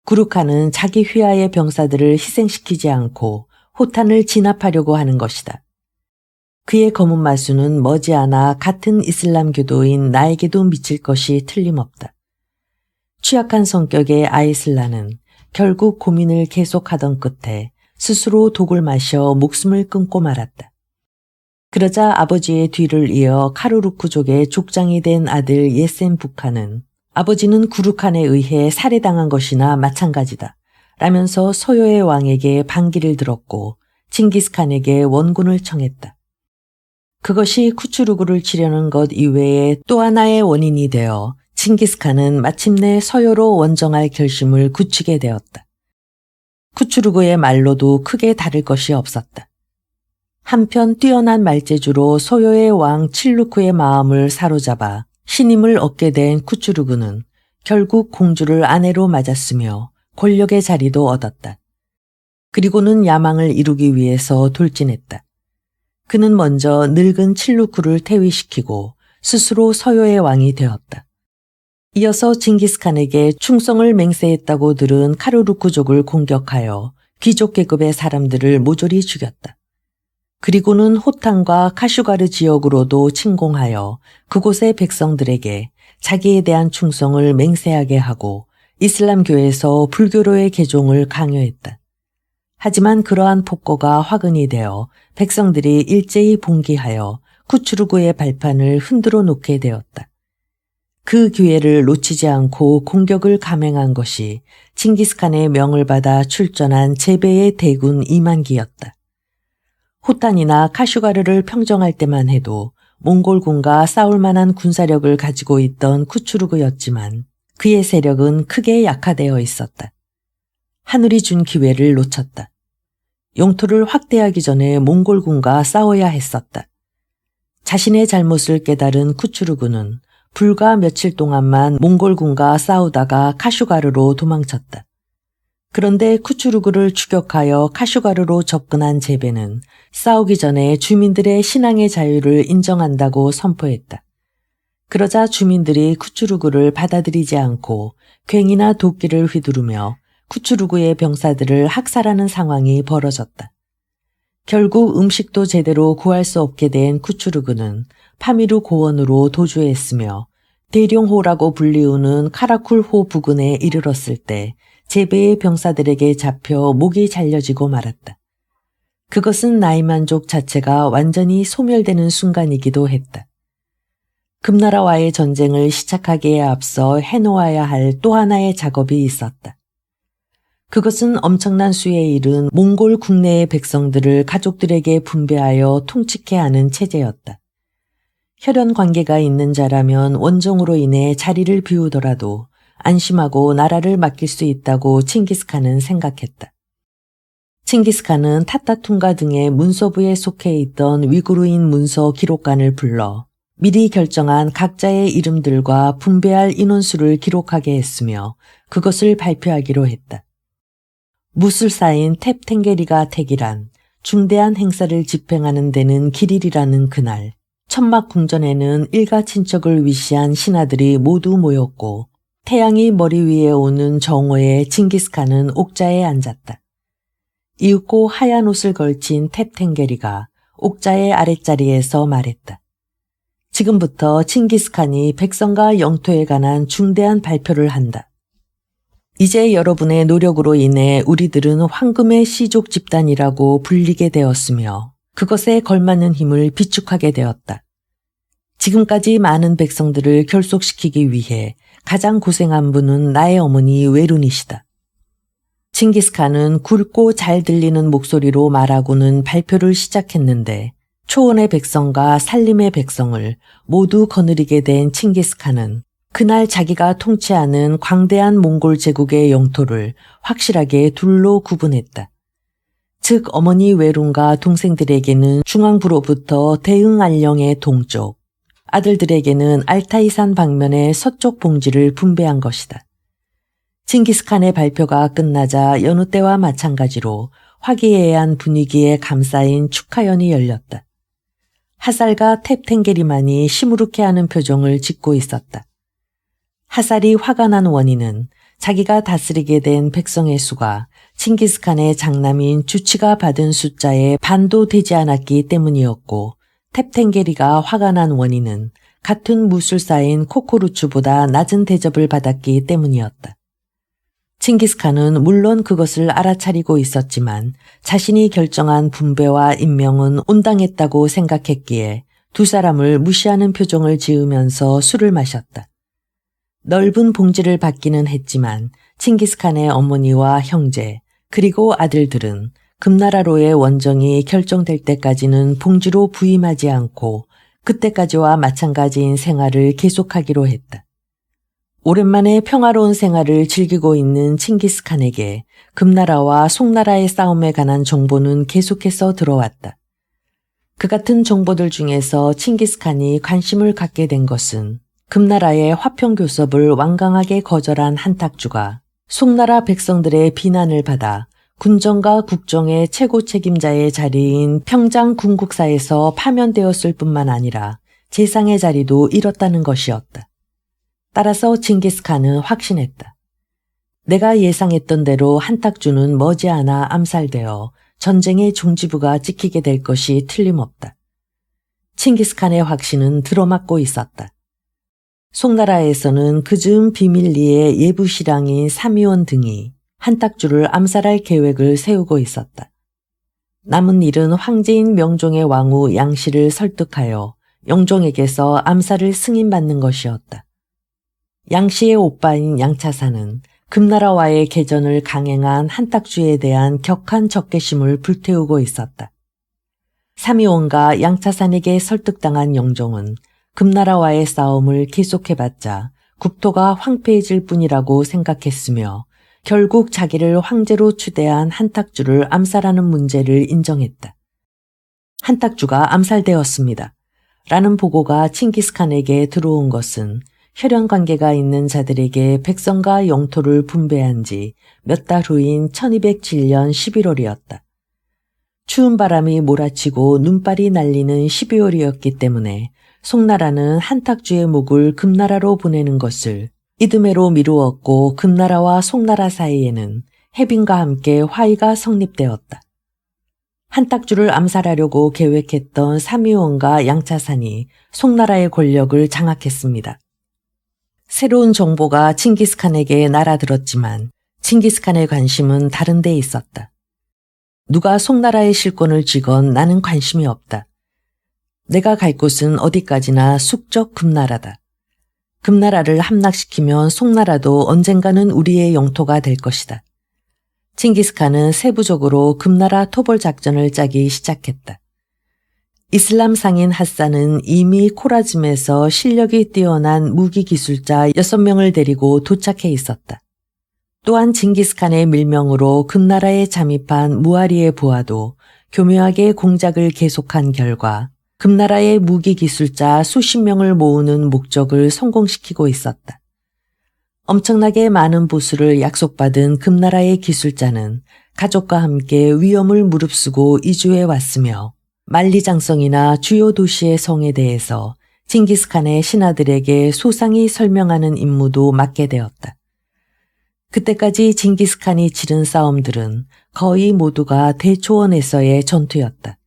구루칸은 자기 휘하의 병사들을 희생시키지 않고 호탄을 진압하려고 하는 것이다. 그의 검은 마수는 머지않아 같은 이슬람교도인 나에게도 미칠 것이 틀림없다. 취약한 성격의 아이슬란은 결국 고민을 계속하던 끝에 스스로 독을 마셔 목숨을 끊고 말았다. 그러자 아버지의 뒤를 이어 카루루크족의 족장이 된 아들 예센 부카는 아버지는 구루칸에 의해 살해당한 것이나 마찬가지다 라면서 서요의 왕에게 반기를 들었고 칭기스칸에게 원군을 청했다. 그것이 쿠추루구를 치려는 것 이외에 또 하나의 원인이 되어 칭기스칸은 마침내 서요로 원정할 결심을 굳히게 되었다. 쿠추루구의 말로도 크게 다를 것이 없었다. 한편 뛰어난 말재주로 소요의 왕 칠루쿠의 마음을 사로잡아 신임을 얻게 된 쿠추루구는 결국 공주를 아내로 맞았으며 권력의 자리도 얻었다. 그리고는 야망을 이루기 위해서 돌진했다. 그는 먼저 늙은 칠루쿠를 퇴위시키고 스스로 서요의 왕이 되었다. 이어서 징기스칸에게 충성을 맹세했다고 들은 카루루쿠족을 공격하여 귀족 계급의 사람들을 모조리 죽였다. 그리고는 호탄과 카슈가르 지역으로도 침공하여 그곳의 백성들에게 자기에 대한 충성을 맹세하게 하고 이슬람교에서 불교로의 개종을 강요했다. 하지만 그러한 폭거가 화근이 되어 백성들이 일제히 봉기하여 쿠추루구의 발판을 흔들어 놓게 되었다. 그 기회를 놓치지 않고 공격을 감행한 것이 칭기스칸의 명을 받아 출전한 제베의 대군 2만기였다. 호탄이나 카슈가르를 평정할 때만 해도 몽골군과 싸울 만한 군사력을 가지고 있던 쿠추루구였지만 그의 세력은 크게 약화되어 있었다. 하늘이 준 기회를 놓쳤다. 영토를 확대하기 전에 몽골군과 싸워야 했었다. 자신의 잘못을 깨달은 쿠추루구는 불과 며칠 동안만 몽골군과 싸우다가 카슈가르로 도망쳤다. 그런데 쿠추루구를 추격하여 카슈가르로 접근한 제베는 싸우기 전에 주민들의 신앙의 자유를 인정한다고 선포했다. 그러자 주민들이 쿠추루구를 받아들이지 않고 괭이나 도끼를 휘두르며 쿠추루구의 병사들을 학살하는 상황이 벌어졌다. 결국 음식도 제대로 구할 수 없게 된 쿠추루구는 파미르 고원으로 도주했으며 대룡호라고 불리우는 카라쿨호 부근에 이르렀을 때 제베의 병사들에게 잡혀 목이 잘려지고 말았다. 그것은 나이만족 자체가 완전히 소멸되는 순간이기도 했다. 금나라와의 전쟁을 시작하기에 앞서 해놓아야 할 또 하나의 작업이 있었다. 그것은 엄청난 수에 이른 몽골 국내의 백성들을 가족들에게 분배하여 통치케 하는 체제였다. 혈연 관계가 있는 자라면 원정으로 인해 자리를 비우더라도 안심하고 나라를 맡길 수 있다고 칭기스칸은 생각했다. 칭기스칸은 타타퉁가 등의 문서부에 속해 있던 위구르인 문서 기록관을 불러 미리 결정한 각자의 이름들과 분배할 인원수를 기록하게 했으며 그것을 발표하기로 했다. 무술사인 탭 탱게리가 택일한 중대한 행사를 집행하는 데는 길일이라는 그날, 천막 궁전에는 일가 친척을 위시한 신하들이 모두 모였고 태양이 머리 위에 오는 정오에 칭기스칸은 옥자에 앉았다. 이윽고 하얀 옷을 걸친 탭 탱게리가 옥자의 아랫자리에서 말했다. 지금부터 칭기스칸이 백성과 영토에 관한 중대한 발표를 한다. 이제 여러분의 노력으로 인해 우리들은 황금의 씨족 집단이라고 불리게 되었으며 그것에 걸맞는 힘을 비축하게 되었다. 지금까지 많은 백성들을 결속시키기 위해 가장 고생한 분은 나의 어머니 외룬이시다. 칭기스칸은 굵고 잘 들리는 목소리로 말하고는 발표를 시작했는데 초원의 백성과 산림의 백성을 모두 거느리게 된 칭기스칸은 그날 자기가 통치하는 광대한 몽골 제국의 영토를 확실하게 둘로 구분했다. 즉 어머니 외룬과 동생들에게는 중앙부로부터 대흥알령의 동쪽, 아들들에게는 알타이산 방면의 서쪽 봉지를 분배한 것이다. 칭기스칸의 발표가 끝나자 여느 때와 마찬가지로 화기애애한 분위기에 감싸인 축하연이 열렸다. 하살과 탭 탱게리만이 시무룩해하는 표정을 짓고 있었다. 하살이 화가 난 원인은 자기가 다스리게 된 백성의 수가 칭기스칸의 장남인 주치가 받은 숫자에 반도 되지 않았기 때문이었고 탭 탱게리가 화가 난 원인은 같은 무술사인 코코루츠보다 낮은 대접을 받았기 때문이었다. 칭기스칸은 물론 그것을 알아차리고 있었지만 자신이 결정한 분배와 임명은 온당했다고 생각했기에 두 사람을 무시하는 표정을 지으면서 술을 마셨다. 넓은 봉지를 받기는 했지만 칭기스칸의 어머니와 형제 그리고 아들들은 금나라로의 원정이 결정될 때까지는 봉지로 부임하지 않고 그때까지와 마찬가지인 생활을 계속하기로 했다. 오랜만에 평화로운 생활을 즐기고 있는 칭기스칸에게 금나라와 송나라의 싸움에 관한 정보는 계속해서 들어왔다. 그 같은 정보들 중에서 칭기스칸이 관심을 갖게 된 것은 금나라의 화평교섭을 완강하게 거절한 한탁주가 송나라 백성들의 비난을 받아 군정과 국정의 최고 책임자의 자리인 평장 궁국사에서 파면되었을 뿐만 아니라 재상의 자리도 잃었다는 것이었다. 따라서 칭기스칸은 확신했다. 내가 예상했던 대로 한탁주는 머지않아 암살되어 전쟁의 종지부가 찍히게 될 것이 틀림없다. 칭기스칸의 확신은 들어맞고 있었다. 송나라에서는 그즈음 비밀리의 예부시랑인 사미온 등이 한탁주를 암살할 계획을 세우고 있었다. 남은 일은 황제인 명종의 왕후 양씨를 설득하여 영종에게서 암살을 승인받는 것이었다. 양씨의 오빠인 양차산은 금나라와의 개전을 강행한 한탁주에 대한 격한 적개심을 불태우고 있었다. 사미온과 양차산에게 설득당한 영종은 금나라와의 싸움을 계속해봤자 국토가 황폐해질 뿐이라고 생각했으며 결국 자기를 황제로 추대한 한탁주를 암살하는 문제를 인정했다. 한탁주가 암살되었습니다. 라는 보고가 칭기스칸에게 들어온 것은 혈연 관계가 있는 자들에게 백성과 영토를 분배한 지 몇 달 후인 1207년 11월이었다. 추운 바람이 몰아치고 눈발이 날리는 12월이었기 때문에 송나라는 한탁주의 목을 금나라로 보내는 것을 이듬해로 미루었고 금나라와 송나라 사이에는 해빈과 함께 화의가 성립되었다. 한탁주를 암살하려고 계획했던 사미원과 양차산이 송나라의 권력을 장악했습니다. 새로운 정보가 칭기스칸에게 날아들었지만 칭기스칸의 관심은 다른 데 있었다. 누가 송나라의 실권을 쥐건 나는 관심이 없다. 내가 갈 곳은 어디까지나 숙적 금나라다. 금나라를 함락시키면 송나라도 언젠가는 우리의 영토가 될 것이다. 칭기스칸은 세부적으로 금나라 토벌 작전을 짜기 시작했다. 이슬람 상인 핫산은 이미 코라즘에서 실력이 뛰어난 무기 기술자 6명을 데리고 도착해 있었다. 또한 징기스칸의 밀명으로 금나라에 잠입한 무아리의 부하도 교묘하게 공작을 계속한 결과 금나라의 무기 기술자 수십 명을 모으는 목적을 성공시키고 있었다. 엄청나게 많은 보수를 약속받은 금나라의 기술자는 가족과 함께 위험을 무릅쓰고 이주해 왔으며 만리장성이나 주요 도시의 성에 대해서 징기스칸의 신하들에게 소상히 설명하는 임무도 맡게 되었다. 그때까지 징기스칸이 치른 싸움들은 거의 모두가 대초원에서의 전투였다.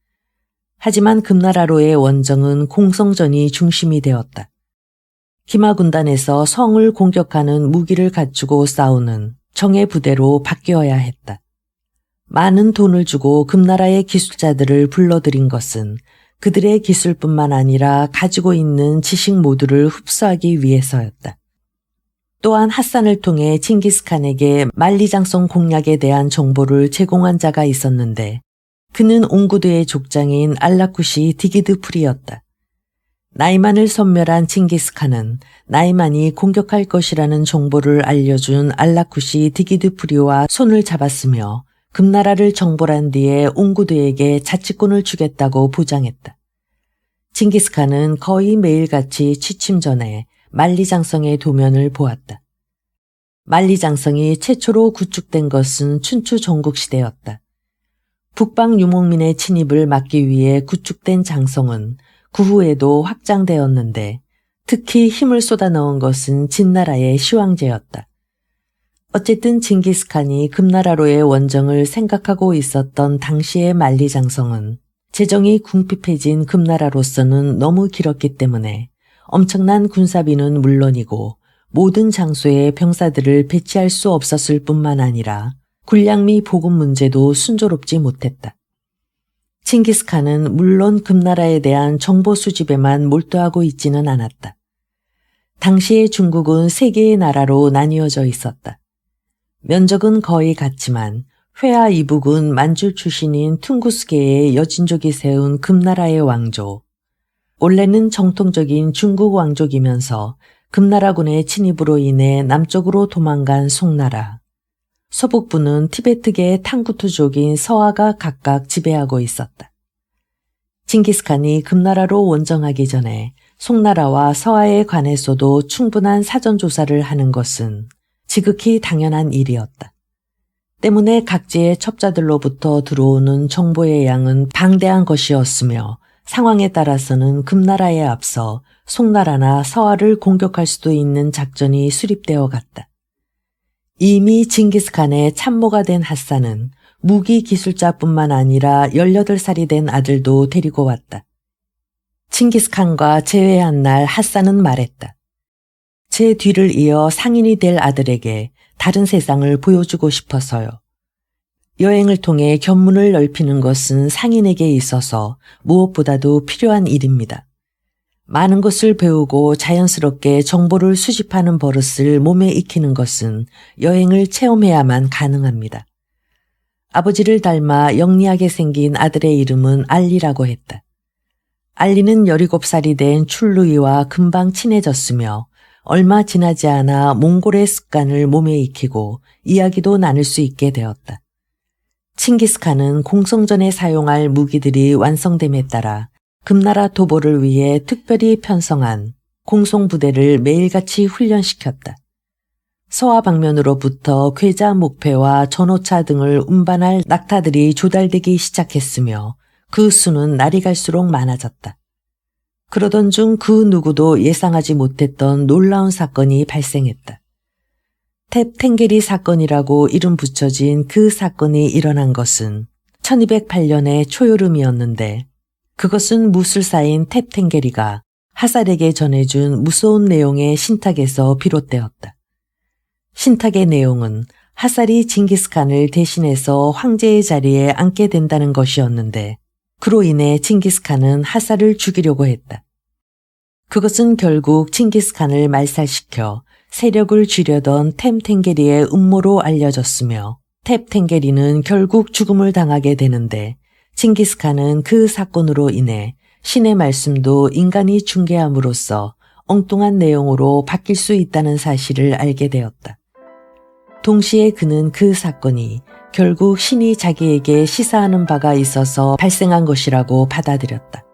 하지만 금나라로의 원정은 공성전이 중심이 되었다. 기마군단에서 성을 공격하는 무기를 갖추고 싸우는 정예 부대로 바뀌어야 했다. 많은 돈을 주고 금나라의 기술자들을 불러들인 것은 그들의 기술뿐만 아니라 가지고 있는 지식 모두를 흡수하기 위해서였다. 또한 핫산을 통해 징기스칸에게 만리장성 공략에 대한 정보를 제공한 자가 있었는데 그는 옹구드의 족장인 알라쿠시 디기드풀이었다. 나이만을 섬멸한 칭기스칸은 나이만이 공격할 것이라는 정보를 알려준 알라쿠시 디기드풀이와 손을 잡았으며 금나라를 정벌한 뒤에 옹구드에게 자치권을 주겠다고 보장했다. 칭기스칸은 거의 매일같이 취침 전에 만리장성의 도면을 보았다. 만리장성이 최초로 구축된 것은 춘추 전국시대였다. 북방 유목민의 침입을 막기 위해 구축된 장성은 그 후에도 확장되었는데 특히 힘을 쏟아넣은 것은 진나라의 시황제였다. 어쨌든 징기스칸이 금나라로의 원정을 생각하고 있었던 당시의 만리장성은 재정이 궁핍해진 금나라로서는 너무 길었기 때문에 엄청난 군사비는 물론이고 모든 장소에 병사들을 배치할 수 없었을 뿐만 아니라 군량 및 보급 문제도 순조롭지 못했다. 칭기스칸은 물론 금나라에 대한 정보 수집에만 몰두하고 있지는 않았다. 당시의 중국은 세 개의 나라로 나뉘어져 있었다. 면적은 거의 같지만 회하 이북은 만주 출신인 퉁구스계의 여진족이 세운 금나라의 왕조, 원래는 정통적인 중국 왕족이면서 금나라군의 침입으로 인해 남쪽으로 도망간 송나라, 서북부는 티베트계의 탕구투족인 서하가 각각 지배하고 있었다. 징기스칸이 금나라로 원정하기 전에 송나라와 서하에 관해서도 충분한 사전조사를 하는 것은 지극히 당연한 일이었다. 때문에 각지의 첩자들로부터 들어오는 정보의 양은 방대한 것이었으며 상황에 따라서는 금나라에 앞서 송나라나 서하를 공격할 수도 있는 작전이 수립되어 갔다. 이미 징기스칸의 참모가 된 핫산은 무기 기술자뿐만 아니라 18살이 된 아들도 데리고 왔다. 칭기스칸과 재회한 날 핫산은 말했다. 제 뒤를 이어 상인이 될 아들에게 다른 세상을 보여주고 싶어서요. 여행을 통해 견문을 넓히는 것은 상인에게 있어서 무엇보다도 필요한 일입니다. 많은 것을 배우고 자연스럽게 정보를 수집하는 버릇을 몸에 익히는 것은 여행을 체험해야만 가능합니다. 아버지를 닮아 영리하게 생긴 아들의 이름은 알리라고 했다. 알리는 17살이 된 출루이와 금방 친해졌으며 얼마 지나지 않아 몽골의 습관을 몸에 익히고 이야기도 나눌 수 있게 되었다. 칭기스칸은 공성전에 사용할 무기들이 완성됨에 따라 금나라 도보를 위해 특별히 편성한 공송부대를 매일같이 훈련시켰다. 서하 방면으로부터 괴자 목패와 전호차 등을 운반할 낙타들이 조달되기 시작했으며 그 수는 날이 갈수록 많아졌다. 그러던 중 그 누구도 예상하지 못했던 놀라운 사건이 발생했다. 탭 탱게리 사건이라고 이름 붙여진 그 사건이 일어난 것은 1208년의 초여름이었는데 그것은 무술사인 탭 탱게리가 하살에게 전해준 무서운 내용의 신탁에서 비롯되었다. 신탁의 내용은 하살이 징기스칸을 대신해서 황제의 자리에 앉게 된다는 것이었는데 그로 인해 징기스칸은 하살을 죽이려고 했다. 그것은 결국 징기스칸을 말살시켜 세력을 쥐려던 템 탱게리의 음모로 알려졌으며 탭텐게리는 결국 죽음을 당하게 되는데 칭기스칸은 그 사건으로 인해 신의 말씀도 인간이 중개함으로써 엉뚱한 내용으로 바뀔 수 있다는 사실을 알게 되었다. 동시에 그는 그 사건이 결국 신이 자기에게 시사하는 바가 있어서 발생한 것이라고 받아들였다.